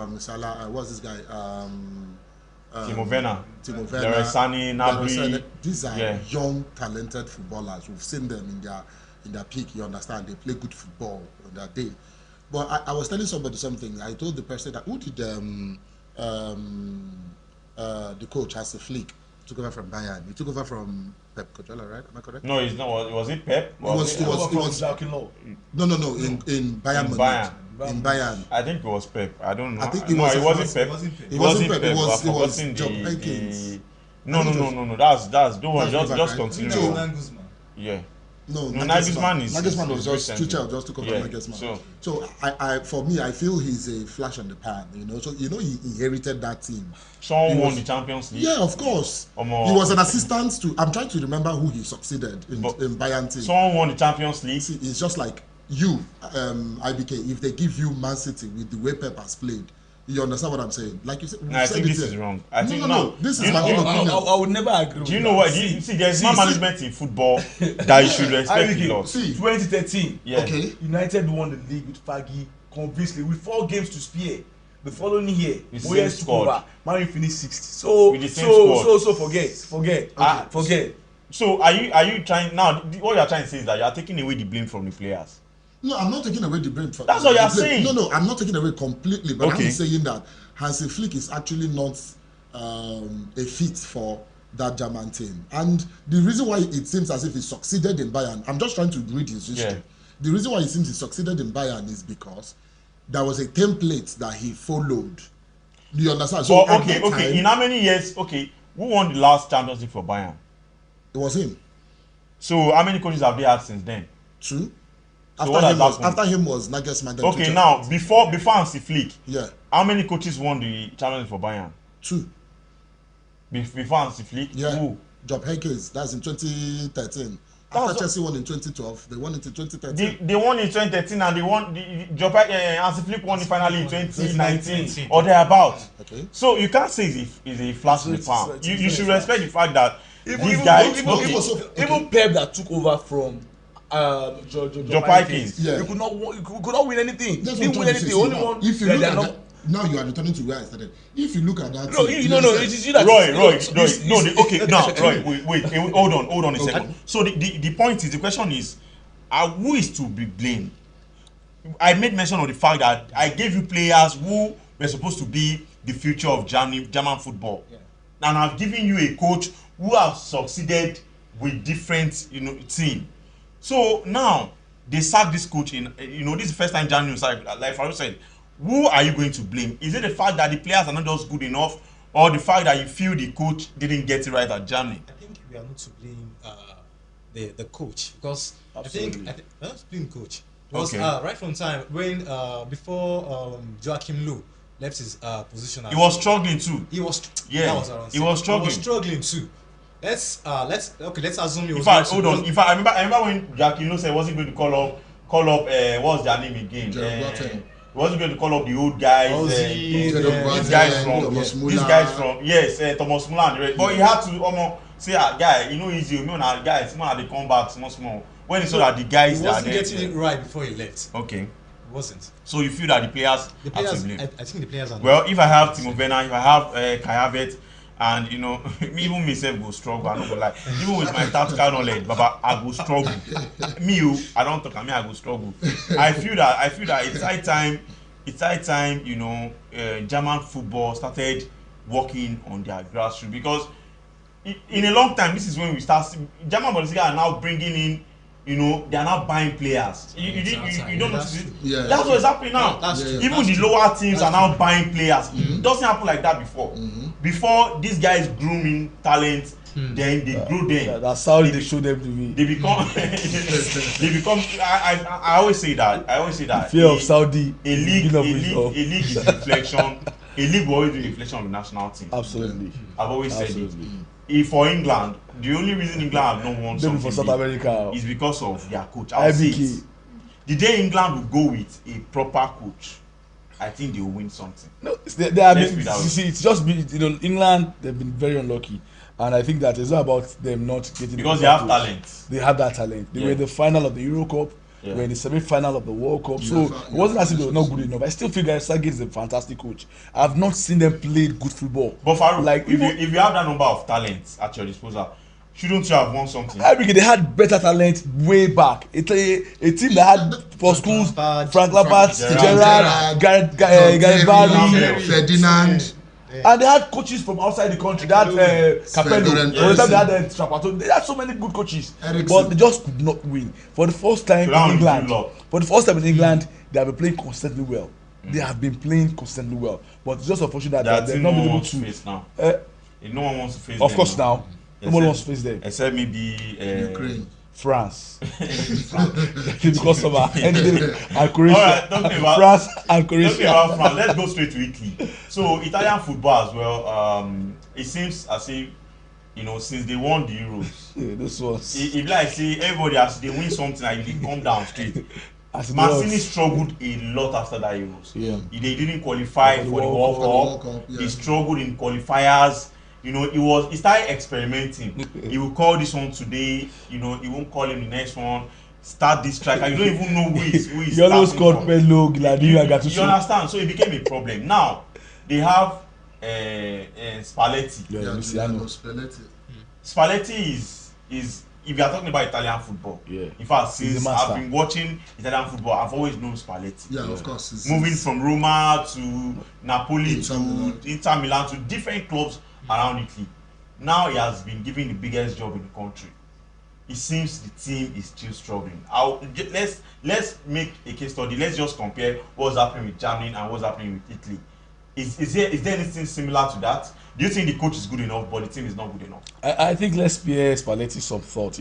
Musiala. What's this guy? Timo Werner. Leroy Sané, Gnabry. These are young, talented footballers. We've seen them in their peak. You understand? They play good football on that day. But I was telling somebody something. I told the person that who did the coach Hansi Flick took over from Bayern. He took over from Pep Guardiola, right? Am I correct? No, it's not. Was it Pep? It was Joachim Löw. No. In Bayern Munich. In Bayern. I think it was Pep. I don't know. I think it wasn't Pep. It wasn't Pep. It was Job Aikens. No. That's don't worry. Just continue. Yeah. No, Nagelsmann was just Tuchel just took over Nagelsmann. So I for me, I feel he's a flash on the pan. So he inherited that team. Someone won the Champions League. Yeah, of course. He was an assistant to. I'm trying to remember who he succeeded in Bayern team. Someone won the Champions League. See, it's just like you, IBK. If they give you Man City with the way Pep has played, you understand what I'm saying? Like you said, I think this is wrong. I think no. This is my own opinion. I would never agree. Do you know what? See, there's no management in football that you should respect a lot. See, 2013. Yeah. Okay. United won the league with Fergie convincingly with 4 games to spare. The following year, Moyes took over. Man U finished 60. So forget. So are you trying now? What you are trying to say is that you are taking away the blame from the players. No, I'm not taking away the blame. That's what you're saying. No, I'm not taking away completely, but I'm saying that Hansi Flick is actually not a fit for that German team. And the reason why it seems as if he succeeded in Bayern, I'm just trying to read his history. Yeah. The reason why it seems he succeeded in Bayern is because there was a template that he followed. Do you understand? So okay. In how many years? Okay, who won the last Champions League for Bayern? It was him. So how many coaches have they had since then? 2. So After him was Nagelsmann. Okay, now before Hansi Flick, yeah, how many coaches won the Champions League for Bayern? 2. Before Hansi Flick, yeah. Who? Job Heynckes. That's in 2013. After Chelsea won in 2012, they won it in 2013. They won in 2013 and they won. Hansi Flick won it finally in 2019 or thereabouts. Okay. So you can't say it's a flash in the pan. You should respect the fact that even Pep that took over from Job Heynckes. Yeah. You could not win anything. That's didn't win anything. Only one. If you look at that, now you are returning to where I started. If you look at that, no, it is you that Roy, wait, hold on a second. So the point is, the question is, who is to be blamed? I made mention of the fact that I gave you players who were supposed to be the future of German football, and I've given you a coach who has succeeded with different team. So now they sack this coach in. This is the first time January started. Like Farouk said, who are you going to blame? Is it the fact that the players are not just good enough, or the fact that you feel the coach didn't get it right at Germany? I think we are not to blame the coach, because Absolutely. I think we're not to blame coach. Because Okay. right from time when before Joachim Low left his position, He was struggling too. He was Yeah, that was around he was struggling. He was struggling too. Let's assume he was. In fact, going hold to- on. In fact, I remember when Joachim Low said he wasn't going to call up what's their name again? Jerome Boateng. He wasn't going to call up the old guys. Ozzy, Jerome These Boateng, guys from Thomas these Muller. guys from Thomas Muller and the rest. But he had to say, guy, easy. Me and our guys, man, they come back small. When he saw that the guys He that are wasn't there. getting it right before he left. Okay. He wasn't. So you feel that the players The are to players, blame? I think the players are. Well, if I have Timo Werner, if I have Kai Havertz, and even myself go struggle, I'm not gonna lie. Even with my tactical knowledge, Baba, I go struggle. I don't talk. I go struggle. I feel that it's high time. German football started working on their grassroots, because in a long time, this is when we start. German Bundesliga are now bringing in. They are now buying players. You don't notice it? Yeah. That's what's happening now. That's true. Even the lower teams are now buying players. It doesn't happen like that before. Before, these guys grooming talent, then they grow them. That's how they show them to me. They become. They become. I always say that. Fear of Saudi. A league is reflection. A league will always be a reflection of the national team. Absolutely. I've always said Absolutely. it. If for England, the only reason England have not won Maybe something for South big America. is because of their coach. I'll say IBK. it. The day England will go with a proper coach, I think they will win something. No, they have Let's been. be that way. You see, it's just been England. They've been very unlucky, and I think that it's not about them not getting. Because the they have coach. talent. They have that talent. They Yeah. were in the final of the Euro Cup. Yeah. We're in the semi-final of the World Cup. So UEFA it wasn't as if they were not good enough. I still feel that Sergei is a fantastic coach. I've not seen them play good football. But Farouk, Like, if you have that number of talents at your disposal, shouldn't you have won something? IBK, they had better talent way back. It's a team that had for schools Lampard, Frank Lampard, Gerrard, Gareth Terry, Barry, Ferdinand. and they had coaches from outside the country. They had Capello. Sven-Göran For the time they had Eriksson. Trapattoni. They had so many good coaches, Eriksson. but they just could not win. For the first time So that in was England, good luck. they have been playing consistently well. They have been playing consistently well, but it's just unfortunate That that they've team not no been one able wants to to. face now. No one wants to face Of them course, now nobody wants to face them. Except maybe Ukraine. France, because of our ending and Croatia. Alright, talking about- France and Talking Croatia. about France, let's go straight to Italy. So Italian football as well. It seems as if since they won the Euros, Yeah, this was if like say everybody as they win something, like they come down straight. as it Mancini was. struggled a lot after that Euros. Yeah. They didn't qualify for the World World Cup. Cup, yeah. He struggled in qualifiers. He started experimenting. He will call this one today. He won't call him the next one. Start this striker. You don't even know who is He almost starting called from. Pedro, Gladio, and You Gattuso. understand? So it became a problem. Now they have Spalletti. Yeah, Yeah, Luciano. Spalletti. Spalletti is if you are talking about Italian football. Yeah. In fact, He's since the master. I've been watching Italian football, I've always known Spalletti. Yeah, of course. Moving from Roma to Napoli Inter to Milan. Inter Milan to different clubs around Italy. Now he has been given the biggest job in the country. it seems the team is still struggling. Let's make a case study. Let's just compare what's happening with Germany and what's happening with Italy. Is there anything similar to that? Do you think the coach is good enough, but the team is not good enough? I think let's spare Spalletti some thought.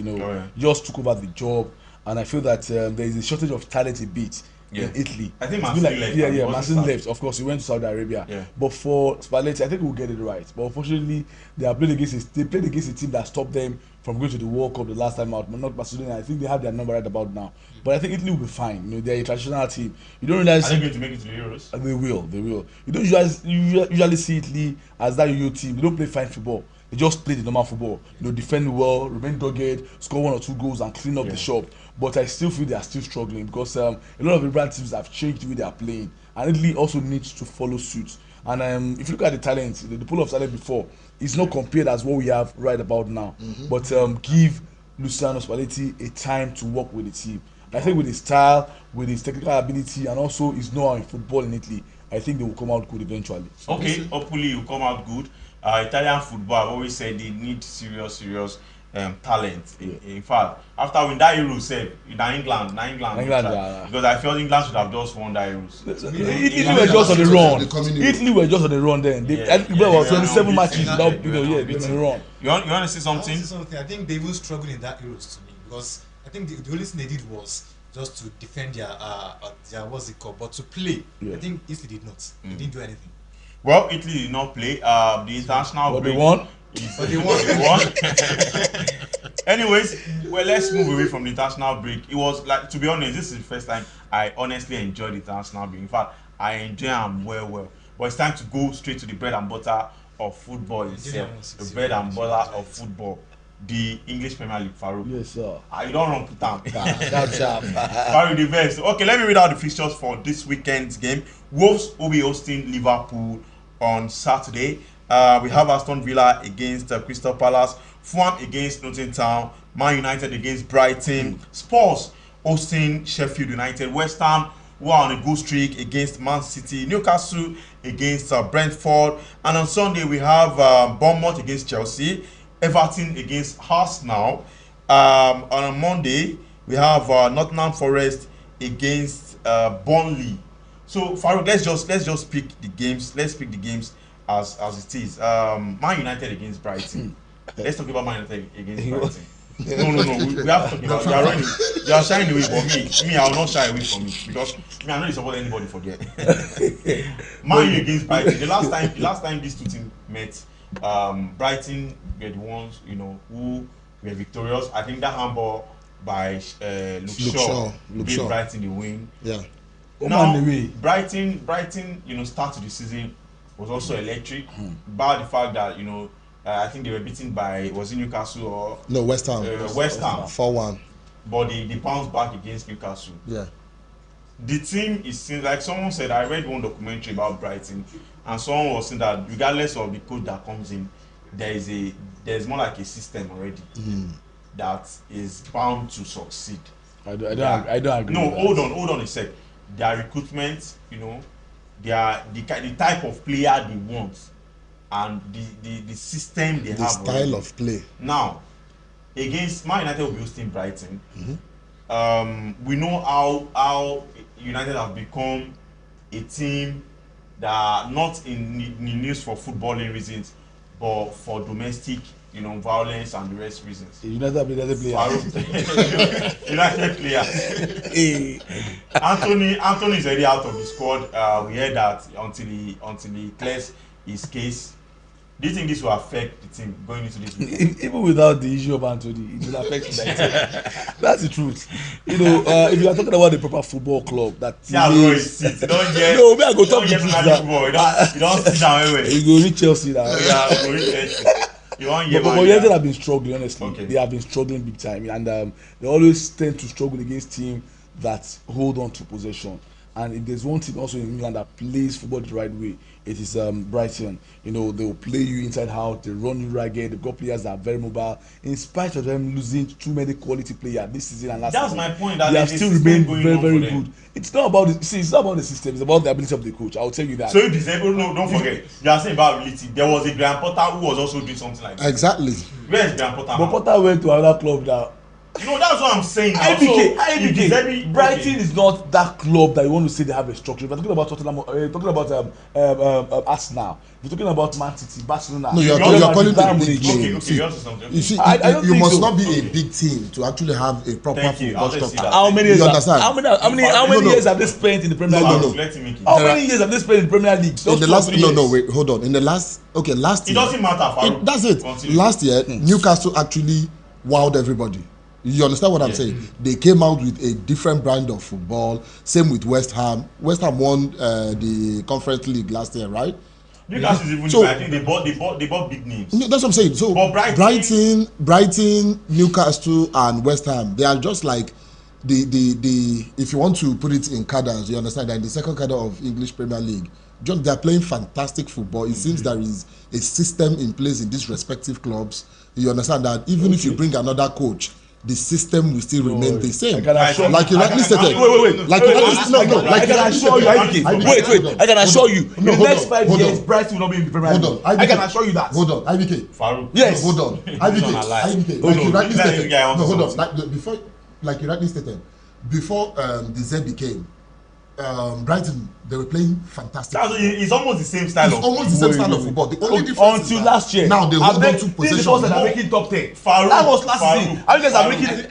Just took over the job, and I feel that there is a shortage of talent a bit in Italy. I think Mancini left. Mancini left. Of course, he went to Saudi Arabia. Yeah. But for Spalletti, I think we'll get it right. But unfortunately, they played against a team that stopped them from going to the World Cup the last time out. Not Macedonia. I think they have their number right about now. But I think Italy will be fine. They're a traditional team. You don't realize. Are they going to make it to the Euros? They will. You don't usually see Italy as that Euro team. They don't play fine football. They just play the normal football. Defend well, remain dogged, score 1 or 2 goals, and clean up the shop. But I still feel they are still struggling because a lot of the brand teams have changed the way they are playing, and Italy also needs to follow suit. And if you look at the talent, the pool of talent before, it's not compared as what we have right about now. But give Luciano Spalletti a time to work with the team. I think with his style, with his technical ability, and also his know-how in football in Italy, I think they will come out good eventually. Okay, hopefully you come out good. Italian football, I've always said they need serious talent. In fact, after when that Euro said England, because I felt England should have just won that Euros. Italy were just on the run. Italy were just on the run then. They were 27 matches without they were on the run. You want to see something? I think they even struggled in that Euros to me because I think the only thing they did was just to defend their what's it called, but to play. I think Italy did not. They didn't do anything. Well, Italy did not play. The international but they won. But they won. Anyways, well, let's move away from the international break. It was like, to be honest, this is the first time I honestly enjoyed the international break. In fact, I enjoy them well. But it's time to go straight to the bread and butter of football itself. The bread and butter of football. The English Premier League, Farouk. Yes, sir. You don't run put down. Farouk the best. Okay, let me read out the fixtures for this weekend's game. Wolves will be hosting Liverpool on Saturday. We have Aston Villa against Crystal Palace, Fulham against Nottingham Town, Man United against Brighton, Spurs hosting Sheffield United, West Ham who are on a good streak against Man City, Newcastle against Brentford, and on Sunday we have Bournemouth against Chelsea, Everton against Arsenal. On a Monday we have Nottingham Forest against Burnley. So Farouk, let's just pick the games. Let's pick the games as it is. Man United against Brighton. Let's talk about Man United against Brighton. No. We have to talk about. You are shying away from me. I will not shy away from it because me, I don't support anybody forget. Man U against Brighton. The last time these two teams met, Brighton were the ones who were victorious. I think that handball by Luke Shaw gave Brighton the win. Yeah. Now Brighton, start to the season was also electric, by the fact that I think they were beaten by, was it Newcastle or no, West Ham. West Ham 4-1. But they bounced back against Newcastle. Yeah. The team is like someone said. I read one documentary about Brighton, and someone was saying that regardless of the coach that comes in, there's more like a system already that is bound to succeed. I don't agree. No, hold on a sec. Their recruitment, their the type of player they want, and the system they have. The style already. of play. Now, against Man United will be hosting Brighton. We know how United have become a team that are not in news for footballing reasons, but for domestic, violence and the rest reasons. United players. United players. Anthony is already out of the squad. We heard that until he clears his case. Do you think this will affect the team going into this weekend? Even without the issue of Anthony, it will affect the team. That's the truth. If you are talking about the proper football club, that no, me I go talk the truth now. You don't sit down anyway. You go reach Chelsea now. Yeah, you go reach Chelsea. But United have been struggling, honestly. Okay. They have been struggling big time, and they always tend to struggle against teams that hold on to possession. And if there's one team also in England that plays football the right way, it is Brighton. They will play you inside out, they run you ragged, they've got players that are very mobile. In spite of them losing too many quality players this season and last season. That's my point. That they have still remained very, very good. It's not about it's not about the system, it's about the ability of the coach. I'll tell you that. So if disabled, no, don't forget. You are saying about ability. There was a Graham Potter who was also doing something like that. Exactly. Where is Graham Potter? But Potter went to another club now. No, that's what I'm saying. IBK, Brighton is not that club that you want to say they have a structure. If you're talking about Tottenham, talking about Arsenal, if you're talking about Man City, Barcelona. No, you're calling it a big team. Okay, you see, I you must so. not be a big team to actually have a proper football structure. How many years? You understand? How many years have they spent in the Premier League? How many years have they spent in the Premier League? In the last, wait, hold on. In the last year. It doesn't matter. That's it. Continue. Last year, Newcastle actually wowed everybody. You understand what I'm saying? They came out with a different brand of football. Same with West Ham. West Ham won the Conference League last year, right? Newcastle is even. So, I think they bought big names. No, that's what I'm saying. So Brighton, Newcastle, and West Ham, they are just like the if you want to put it in cadres, you understand that in the second cadre of English Premier League, John, they are playing fantastic football. It seems there is a system in place in these respective clubs. You understand that even if you bring another coach, the system will still remain the same. Like you rightly stated. Wait. I can assure you. Wait. I can assure you. In the next 5 years, Brighton will not be in the Premier League. Hold on. I can assure you that. Hold on. IBK. Farouk. Yes. Hold on. IBK. Like you rightly stated. No, hold on. Like you rightly stated. Before the Z became Brighton, they were playing fantastic. It's almost the same style. It's almost the same style of football. The only difference until last year. Now they hold on to possession. This is the making top 10. Farouk, that was last season. I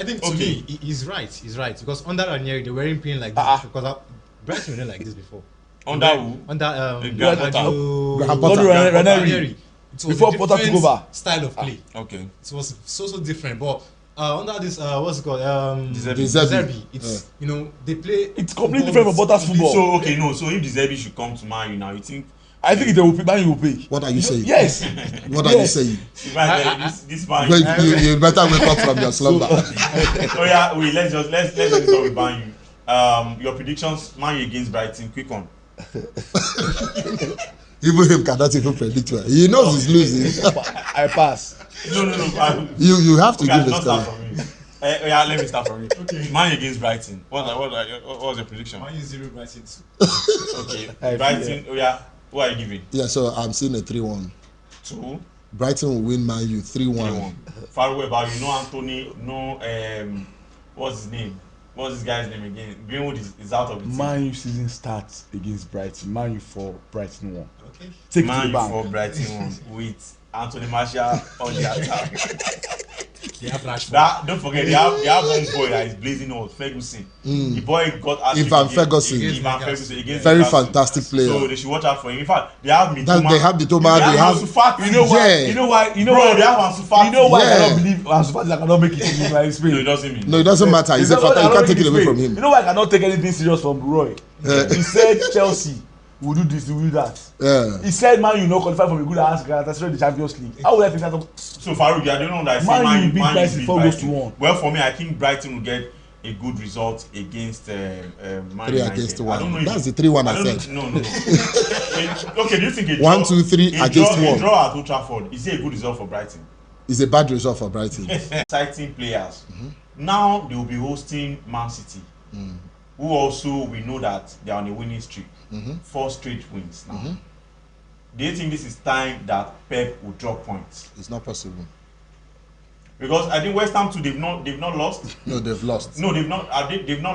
think to me, he's right because under Ranieri they weren't playing like this because Brighton were not like this before. Under who? Under Graham Potter. Ranieri. Before Potter took over. Style of play. Okay. It was so different, but. Under this, what's it called? De Zerbi. It's they play. It's completely different from Potter's football. So if De Zerbi should come to Man U now, you think? I think they will pay. Man U will pay. What are you saying? Yes. What are you saying? This Man U. You better wake up from your slumber. Let's start with Man U. Your predictions, Man U against Brighton. Quick one. Even him cannot even predict well. He knows he's losing. I pass. No. You have to give the start from me. Let me start from you. Okay. Man U against Brighton. What was your prediction? Man U 0, Brighton 2. Okay. Brighton. What are you giving? Yeah, so I'm seeing a 3-1. 2. Brighton will win Man U 3-1. Far away about you. No Anthony. No what's his name? What's this guy's name again? Greenwood is out of the team. Man U season starts against Brighton. Man U 4, Brighton 1. Okay. Take Man it to the bank. U 4, Brighton 1 with Anthony Martial on the attack. They have Rashford. Don't forget, they have one boy that is blazing out, Ferguson. The boy got Ivan Ferguson. Very fantastic player. So they should watch out for him. In fact, they have Mitoma. They have Mitoma. They have Ansu Fati. You know why? They have Ansu Fati. You know why I cannot believe Ansu Fati cannot make it in my Spain? No, it doesn't mean. No, it doesn't matter. He's a factor. You can't take it away from him. You know why I cannot take anything serious from Roy? He said Chelsea will do this, will do that. Yeah. He said Man U no qualify from a good ass Galatasaray the Champions League. How would I think that? So Farouk, you are the one that say Man U beat Brighton. Well, for me, I think Brighton will get a good result against Man United. 3 against 1. I don't know if that's the 3-1 I said. No. Okay, do you think 1, 2, 3 against 1? A draw at Old Trafford is it a good result for Brighton? It's a bad result for Brighton. Exciting players. Now they will be hosting Man City, who also we know that they are on a winning streak. 4 straight wins now. Do you think this is time that Pep will drop points? It's not possible. Because I think West Ham too, they've not lost. No, they've lost. No, they've not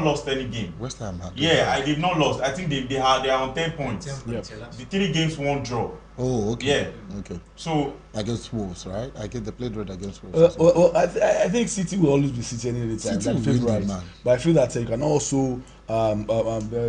lost any game. West Ham have. They've not lost. I think they are on 10 points. 10 points. The 3 games, 1 draw. Oh, okay. Yeah. Okay. So against Wolves, right? They played red against Wolves. I think City will always be City any time. City will win, man. But I feel that you can also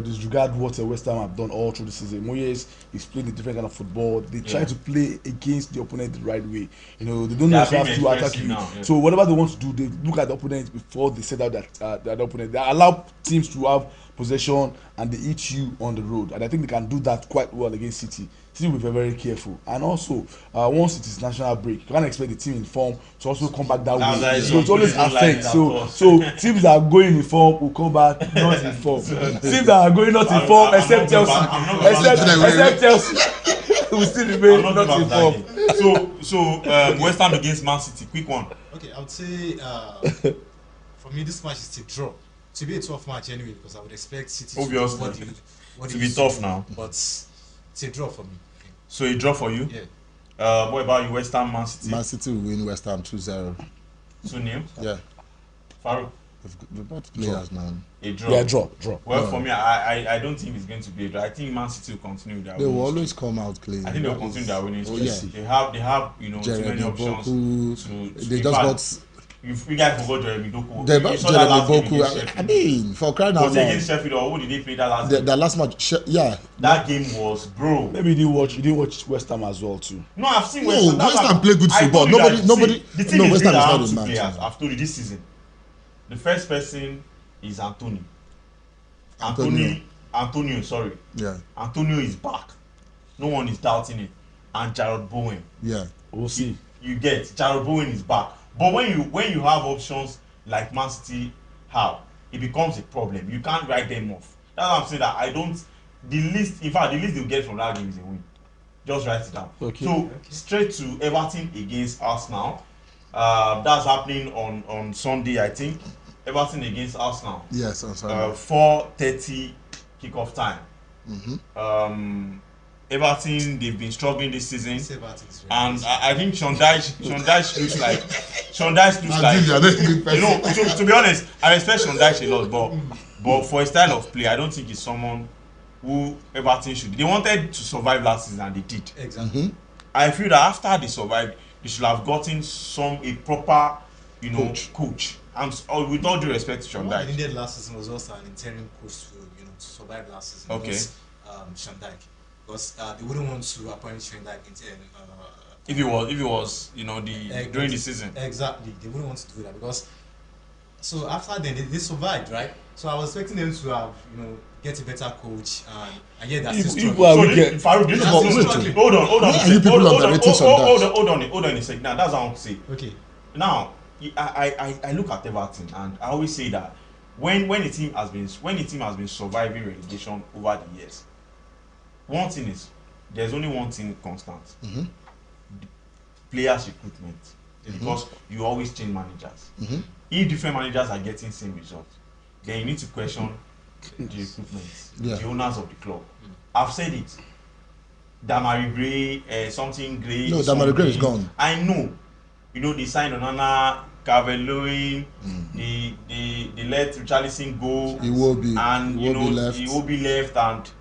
disregard what West Ham have done all through the season. Moyes is playing a different kind of football. They try to play against the opponent the right way. They don't necessarily have to attack you. Now, yeah. So whatever they want to do, they look at the opponent before they set out that opponent. They allow teams to have possession and they eat you on the road. And I think they can do that quite well against City. City will be very, very careful. And also, once it is national break, you can't expect the team in form to also come back that way. So it's always affect. So teams that are going in form will come back not in form. Teams that are going not in form, except Chelsea, will still remain not in form. So West Ham against Man City, quick one. Okay, I would say for me this match is a draw. To be a tough match anyway, because I would expect City to be tough now. But it's a draw for me. So a draw for you? Yeah. What about you, West Ham, Man City? Man City will win West Ham 2-0. 2-0? Yeah. Farouk. We've got players, man. A draw. Yeah, draw. Well, for me, I don't think it's going to be a draw. I think Man City will continue their They will winning always streak. come out clean. I think they'll continue their winning streak. Yeah. They have too many Jeremy options. Boku. To They in just fact, got. You guys forgot Jeremy Doku. They You got saw that last Jeremy game against Boku. Sheffield. I mean, for crying out Was it loud. against Sheffield or who did they play that last game? The last match, yeah. That game was bro. Maybe you didn't watch West Ham as well too. No, I've seen No, West Ham. West Ham play good I football. told you Nobody- that, nobody- see, the team no, is West built Ham is around not a two match. players. I've told you this season. The first person is Antonio. Antonio, sorry. Yeah, Antonio is back. No one is doubting it. And Jarrod Bowen. yeah. We'll see. You get Jarrod Bowen is back. But when you have options like Man City have, it becomes a problem. You can't write them off. That's why I'm saying that I don't. The least they'll get from that game is a win. Just write it down. Okay. So straight to Everton against Arsenal. That's happening on Sunday, I think. Everton against Arsenal. Yes, I'm sorry. 4:30 kickoff time. Everton, they've been struggling this season, and I think Sean Dyche looks like you know. To be honest, I respect Sean Dyche a lot, but for a style of play, I don't think he's someone who Everton should. They wanted to survive last season, and they did. Exactly. I feel that after they survived, they should have gotten a proper, coach. And with all due respect to Sean What Dyche. they needed last season was also an interim coach to survive last season. Okay. Sean Dyche, because they wouldn't want to appoint Sean Dyche If it was during the season. Exactly, they wouldn't want to do that because. So after then they survived, right? So I was expecting them to have get a better coach and yet that's still struggling. Farouk, this is what hold on. Why are you people underrating Sean Dyche? Hold on a second. Now that's what I want to say. Okay. Now I look at Everton and I always say that when a team has been surviving relegation over the years, one thing is there's only one thing constant. Players recruitment. Because you always change managers. If different managers are getting same results, then you need to question the recruitment, the owners of the club. I've said it. Damari Gray, something Gray. No, Damari Gray is gone. I know. They signed Onana, Calvert-Lewin. They let Richarlison go. Iwobi left. And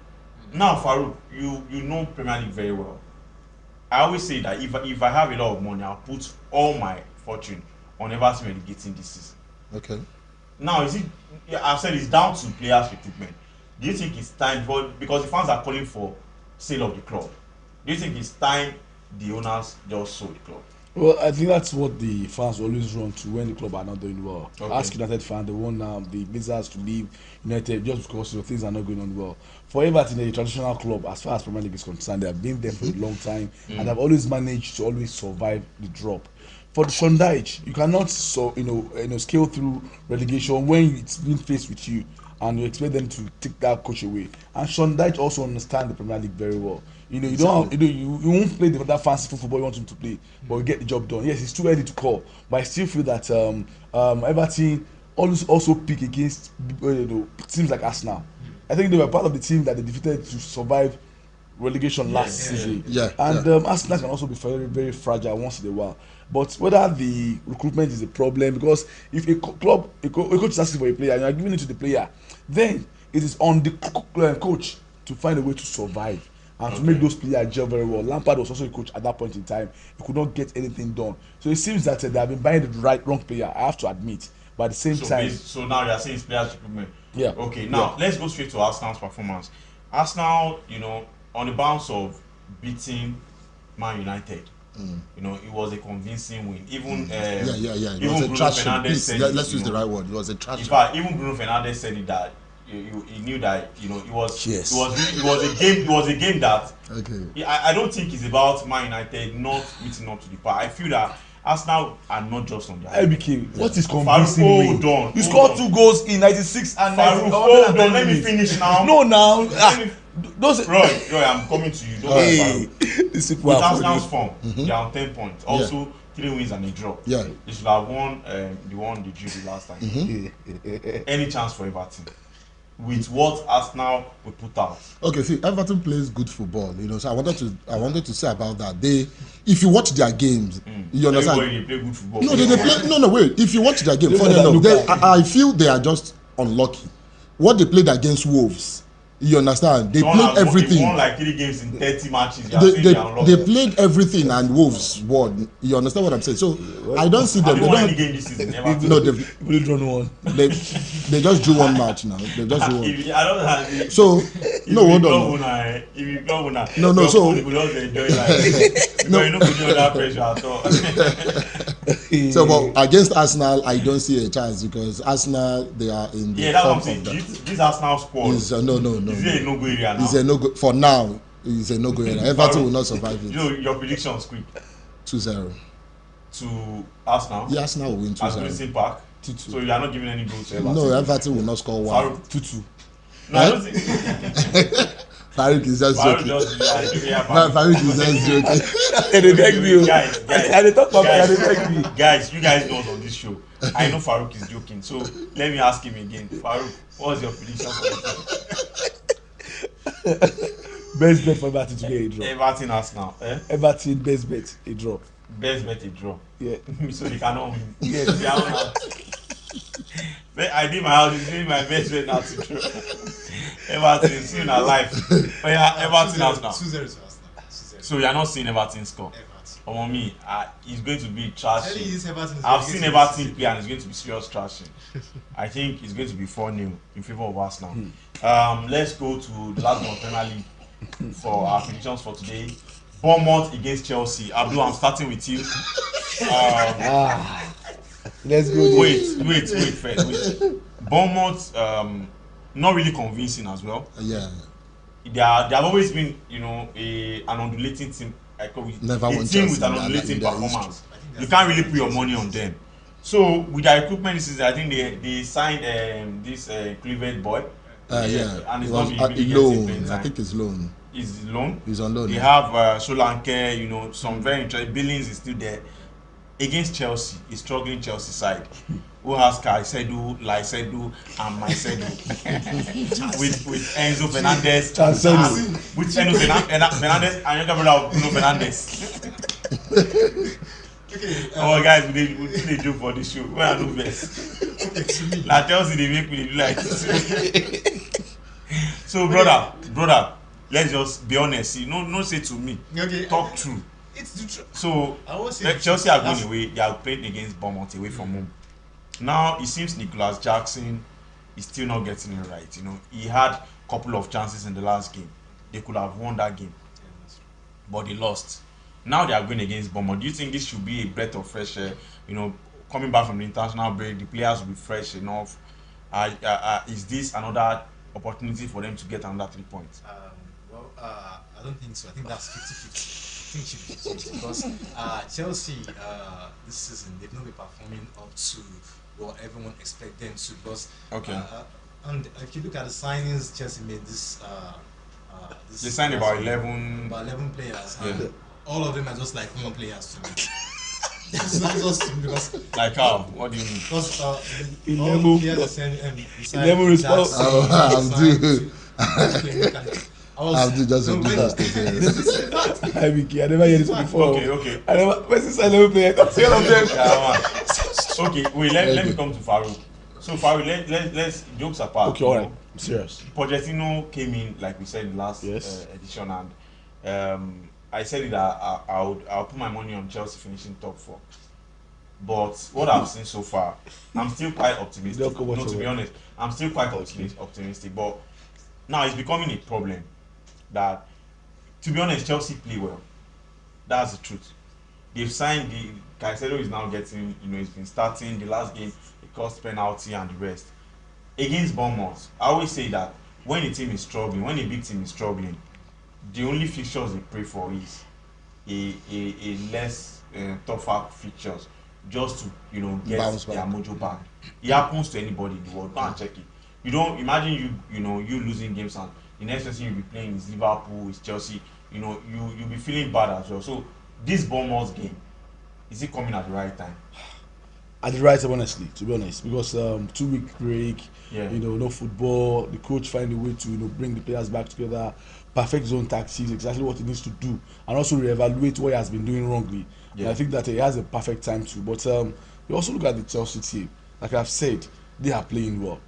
now Farouk, you know Premier League very well. I always say that if I have a lot of money, I'll put all my fortune on Everton relegating this season. Okay. Now, I've said it's down to players' recruitment. Do you think it's time because the fans are calling for sale of the club? Do you think it's time the owners just sold the club? Well, I think that's what the fans always run to when the club are not doing well. Okay. Ask United fans, they want the Glazers to leave United just because things are not going on well. For Everton, a traditional club, as far as Premier League is concerned, they have been there for a long time and have always managed to always survive the drop. For the Sean Dyche, you cannot scale through relegation when it's been faced with you and you expect them to take that coach away. And Sean Dyche also understands the Premier League very well. You won't play that fancy football you want him to play, but you get the job done. Yes, it's too early to call, but I still feel that Everton always also pick against teams like Arsenal. I think they were part of the team that they defeated to survive relegation last season. Arsenal can also be very, very fragile once in a while. But whether the recruitment is a problem, because if a coach is asking for a player and you are giving it to the player, then it is on the coach to find a way to survive and to make those players gel very well. Lampard was also a coach at that point in time. He could not get anything done. So it seems that they have been buying the wrong player, I have to admit. But at the same time... So now you are saying it's players recruitment. Yeah. Okay, now let's go straight to Arsenal's performance. Arsenal, on the bounce of beating Man United, it was a convincing win. Even It was a trash. Let's use the right word. It was a trash. In fact, even Bruno Fernandes said it that he knew that it was a game that I don't think it's about Man United not meeting up to the par. I feel that Arsenal are not just on their LBK, what is convincing me? Hold on. You scored 2 goals in 96 and 90. Hold on, let me finish now. No, now. Roy, I'm coming to you. Don't worry. This is with Arsenal's form, they are on 10 points. Also, 3 wins and a draw. Yeah. They should have won the drew the last time. Any chance for Everton? with what Arsenal will put out. Okay, see, Everton plays good football, So I wanted to say about that. If you watch their games, you understand. Everybody they play good football. No, they play. No, wait. If you watch their game, funny enough, I feel they are just unlucky. What they played against Wolves. You understand? They played everything. They won like 3 games in 30 matches. They played everything and Wolves won. You understand what I'm saying? So I don't see them. They won any game this season. No, they've only drawn one. They just drew one match now. They just drew one. I don't know. So no, hold on. If you club winner, no. So you just enjoy life. No, you don't put you under pressure at all. So, but against Arsenal, I don't see a chance because Arsenal they are in the that's what I'm saying. This Arsenal squad is no. Is it a no-go area now? It's a no-go for now. It's a no-go area. Everton will not survive it. Your predictions quick. 2-0 to Arsenal. Yeah, Arsenal will win 2-0. At Goodison Park. 2-2. So you are not giving any goals to Everton. No, Everton will not score one. 2-2. No, I don't think. Farouk is just joking. Farouk is just joking. And they beg me. Guys, and they talk about and they beg me. Guys, you guys know us on this show. I know Farouk is joking, so let me ask him again. Farouk, what's your prediction for this? Best bet for Everton to get a draw. Everton Arsenal, Everton best bet a draw. Best bet a draw. Yeah. So they cannot win. Yeah. I did my house. This is my best bet now to draw. Everton, see you in our life. But yeah, Everton Arsenal. 2-0 to Arsenal. 2-0. So you are not seeing Everton score. On me, it's going to be trash. I've seen Everton play and it's going to be serious trashing. I think it's going to be 4-0 in favor of Arsenal. Let's go to the last one, Premier League, for our predictions for today. Bournemouth against Chelsea. Abdul, I'm starting with you. Let's go. Wait. Bournemouth, not really convincing as well. Yeah. They have always been, an undulating team. Never a team with an undulating performance. You can't really put your money on them. So with their recruitment this season, I think they signed this Cleveland boy. And it's going to be loan. I think it's loan. Is loan? He's on loan. They have Solanke, some very interesting. Billings is still there. Against Chelsea, a struggling Chelsea side who has Caicedo, Laicedo, and Maicedo with Enzo Fernandez, with Enzo Fernandez and younger brother of Bruno Fernandes. Okay. Guys, we joke for this show. Where are no best? Now Chelsea they make me do like this. So brother, let's just be honest. No say to me. Okay. Talk true. It's the truth. So Chelsea are going away. They are playing against Bournemouth away from home. Now it seems Nicholas Jackson is still not getting it right. He had a couple of chances in the last game. They could have won that game, but they lost. Now they are going against Bournemouth. Do you think this should be a breath of fresh air? Coming back from the international break, the players will be fresh enough. Is this another opportunity for them to get another 3 points? I don't think so. I think that's 50-50. I think it should be 50 because Chelsea this season they've not been performing up to what everyone expects them to. Because and if you look at the signings Chelsea made this they signed about 11 players. And all of them are just like common players to me. It's not just to me because like how? What do you mean? Because all the players the same. 11 response. I'll do just a disaster. Hi Vicky, I never heard this before. Okay. I never play. That's all of them. Okay, wait. Let me come to Farouk. So Farouk, let's jokes apart. Okay, alright. I'm serious. Pochettino came in like we said in the last edition, and I said that I'll put my money on Chelsea finishing top 4. But what I've seen so far, I'm still quite optimistic. No, to be honest, I'm still quite optimistic. But now it's becoming a problem that, to be honest, Chelsea play well. That's the truth. They've signed Caicedo is now getting, he's been starting the last game, it cost penalty and the rest. Against Bournemouth, I always say that when a team is struggling, when a big team is struggling, the only fixtures they pray for is a less tougher fixtures, just to get their mojo back. It happens to anybody in the world. Go and check it. You don't imagine you losing games and the next person you'll be playing is Liverpool, is Chelsea. You'll be feeling bad as well. So this Bournemouth game, is it coming at the right time? at the right time, honestly, to be honest, because 2 week break, Yeah. no football, the coach find a way to bring the players back together, perfect zone tactics, exactly what he needs to do, and also reevaluate what he has been doing wrongly. Yeah. And I think that he has a perfect time to. But we also look at the Chelsea team. Like I've said, they are playing well,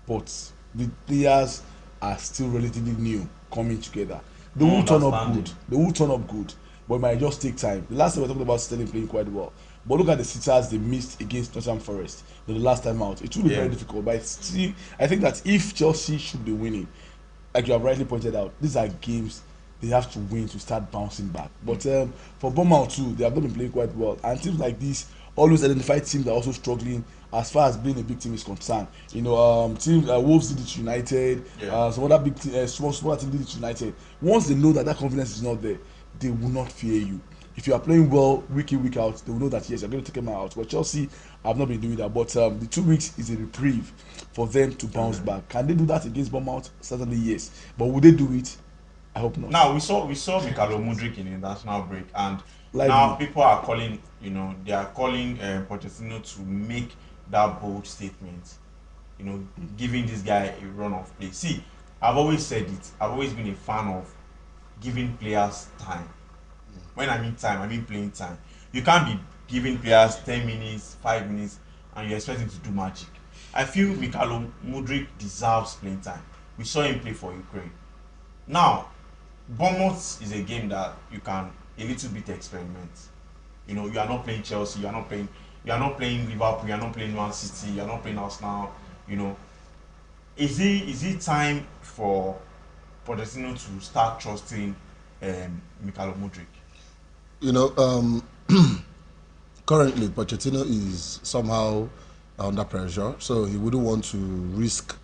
but the players are still relatively new coming together. They will turn up good. They will turn up good, but it might just take time. The last time we were talking about Sterling playing quite well. But look at the sitters they missed against Nottingham Forest the last time out. It will be very difficult. But still, I think that if Chelsea should be winning, like you have rightly pointed out, these are games they have to win to start bouncing back. But for Bournemouth too, they have not been playing quite well. And teams like this always identify teams that are also struggling as far as being a big team is concerned. Teams Wolves did it to United, some other big small team did it to United. Once they know that confidence is not there, they will not fear you. If you are playing well week in, week out, they will know that yes, you're going to take them out. But Chelsea have not been doing that. But the 2 weeks is a reprieve for them to bounce back. Can they do that against Bournemouth? Certainly yes. But will they do it? I hope not. Now we saw Mikhailo Mudryk in the international break, and now people are calling, they are calling Pochettino to make that bold statement, giving this guy a run of play. See, I've always said it. I've always been a fan of giving players time. When I mean time, I mean playing time. You can't be giving players 10 minutes, 5 minutes, and you're expecting to do magic. I feel Mikhailo Mudryk deserves playing time. We saw him play for Ukraine. Now, Bournemouth is a game that you can a little bit experiment. You are not playing Chelsea, you are not playing Liverpool, you are not playing Man City, you are not playing Arsenal. Is it time for Pochettino to start trusting Mikhailo Mudryk? Currently Pochettino is somehow under pressure, so he wouldn't want to risk.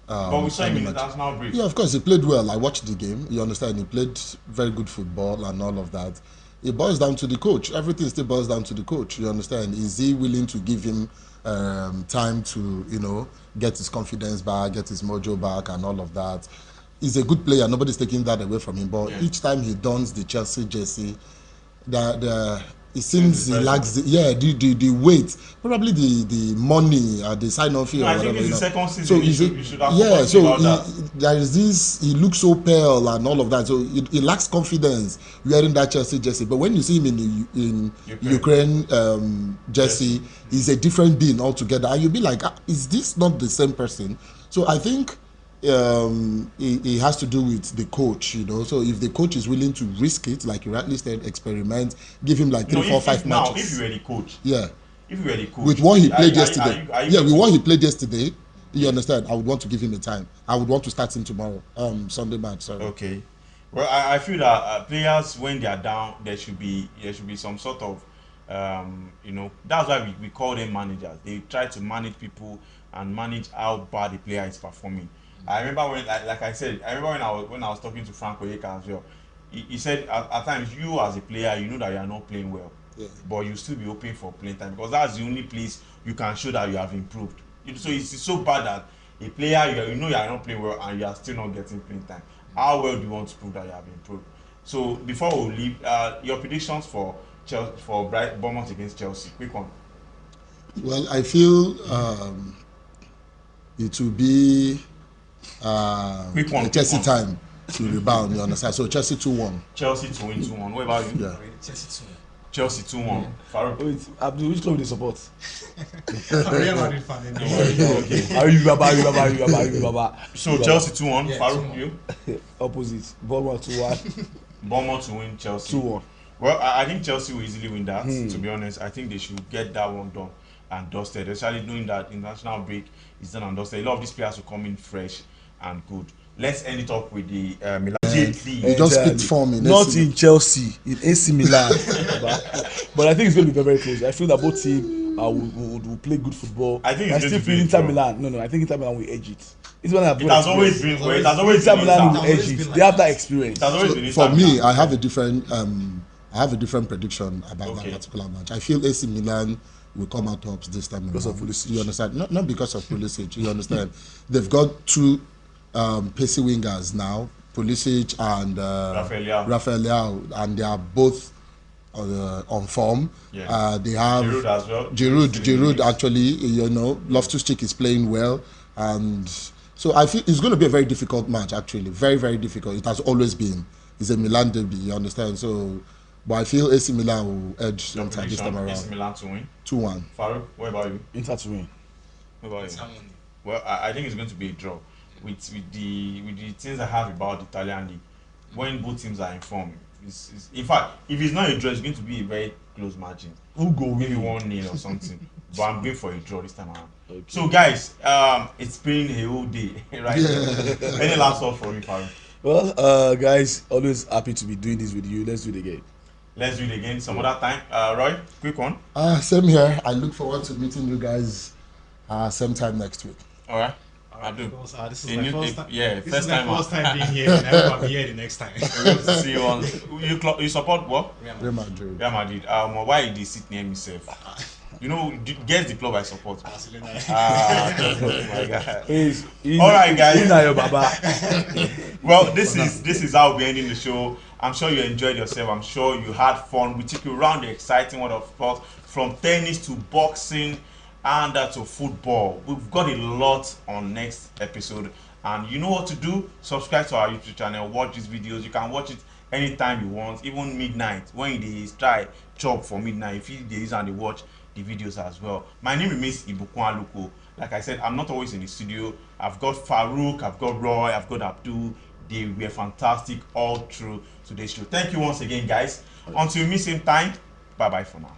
But we saw him in the international break. Yeah, of course, he played well. I watched the game. You understand? He played very good football and all of that. It boils down to the coach. Everything still boils down to the coach. You understand? Is he willing to give him time to, get his confidence back, get his mojo back, and all of that? He's a good player. Nobody's taking that away from him. But each time he dons the Chelsea jersey, it seems he lacks the weight, probably the money, the sign-on fee. No, I think it's the second season. So you should have there is this. He looks so pale and all of that. So he lacks confidence wearing that Chelsea jersey. But when you see him in Ukraine jersey, he's a different being altogether. And you'll be like, is this not the same person? So I think. It has to do with the coach, So if the coach is willing to risk it, like you rightly said, experiment, give him like 3, 4, 5 matches. Now, if you were the coach, if you were the coach, with what he played yesterday, with what he played yesterday, you understand? I would want to give him a time. I would want to start him tomorrow, Sunday match. Sorry. Okay. Well, I feel that players, when they are down, there should be some sort of, that's why we call them managers. They try to manage people and manage how bad the player is performing. I remember when, like I said, when I was talking to Frank Oyeka as well. He said at times you as a player, you know that you are not playing well, but you still be open for playing time because that's the only place you can show that you have improved. So it's so bad that a player you are not playing well and you are still not getting playing time. How well do you want to prove that you have improved? So before we leave, your predictions for Bournemouth against Chelsea, quick one. Well, I feel it will be. Chelsea time to rebound, you understand? So Chelsea 2-1. Chelsea to win 2-1. What about you? Yeah. Chelsea 2-1. Farouk. Wait, Abdul, which club do you support? I'm a Real Madrid fan. Okay. Are you Baba? So Chelsea 2-1. Farouk, you? Opposite. Bournemouth 2-1. Bournemouth to win Chelsea 2-1. Well, I think Chelsea will easily win that. To be honest, I think they should get that one done and dusted, especially knowing that international break is done and dusted. A lot of these players will come in fresh and good. Let's end it up with the Milan. You just picked form in not in Chelsea, in AC Milan. But I think it's going to be very, very close. I feel that both teams will play good football. I think it's still feel Inter Milan. No, I think Inter Milan will edge it. It has always been. Inter Milan will edge it. They have that experience. For me, I have a different prediction about that particular match. I feel AC Milan will come out tops this time because of Pulisic. You understand? Not because of Pulisic. You understand? They've got two pacey wingers now, Pulisic and Rafael Leao, and they are both on form. Yeah. They have Giroud as well. Giroud actually, you know, Loftus-Cheek is playing well, and so I feel it's going to be a very difficult match. Actually, very, very difficult. It has always been. It's a Milan derby, you understand? So, but I feel AC Milan will edge Inter this time around. AC Milan to win. 2-1. Farouk, what about you? Inter to win. What about you? Well, I think it's going to be a draw. With the things I have about the Italian league, when both teams are in form, in fact, if it's not a draw, it's going to be a very close margin. Who go Maybe win? 1-0 or something. But I'm going for a draw this time around. Okay. So guys, it's been a whole day, right? Any last word from you, Farouk? Well, guys, always happy to be doing this with you. Let's do it again. Let's do it again some other time. Roy, quick one. Same here. I look forward to meeting you guys same time next week. All right. I do. This is my first time. Yeah, This first is my time. first time being here. And I will be here the next time. We're going to see you on. You support what? Real Madrid. Real Madrid. Why did they sit near me, sef? You know, guess the club I support. Barcelona. Oh my God. All right, guys. He's not your baba. Well, this is how we're ending the show. I'm sure you enjoyed yourself. I'm sure you had fun. We took you around the exciting world of sports, from tennis to boxing and to football. We've got a lot on next episode, and you know what to do. Subscribe to our YouTube channel, watch these videos. You can watch it anytime you want, even midnight when you try chop for midnight. If you use and they watch the videos as well. My name remains Ibukun Aluko. Like I said, I'm not always in the studio. I've got Farouk, I've got Roy, I've got Abdul. They were fantastic all through today's show. Thank you once again, guys. Until we meet same time, bye bye for now.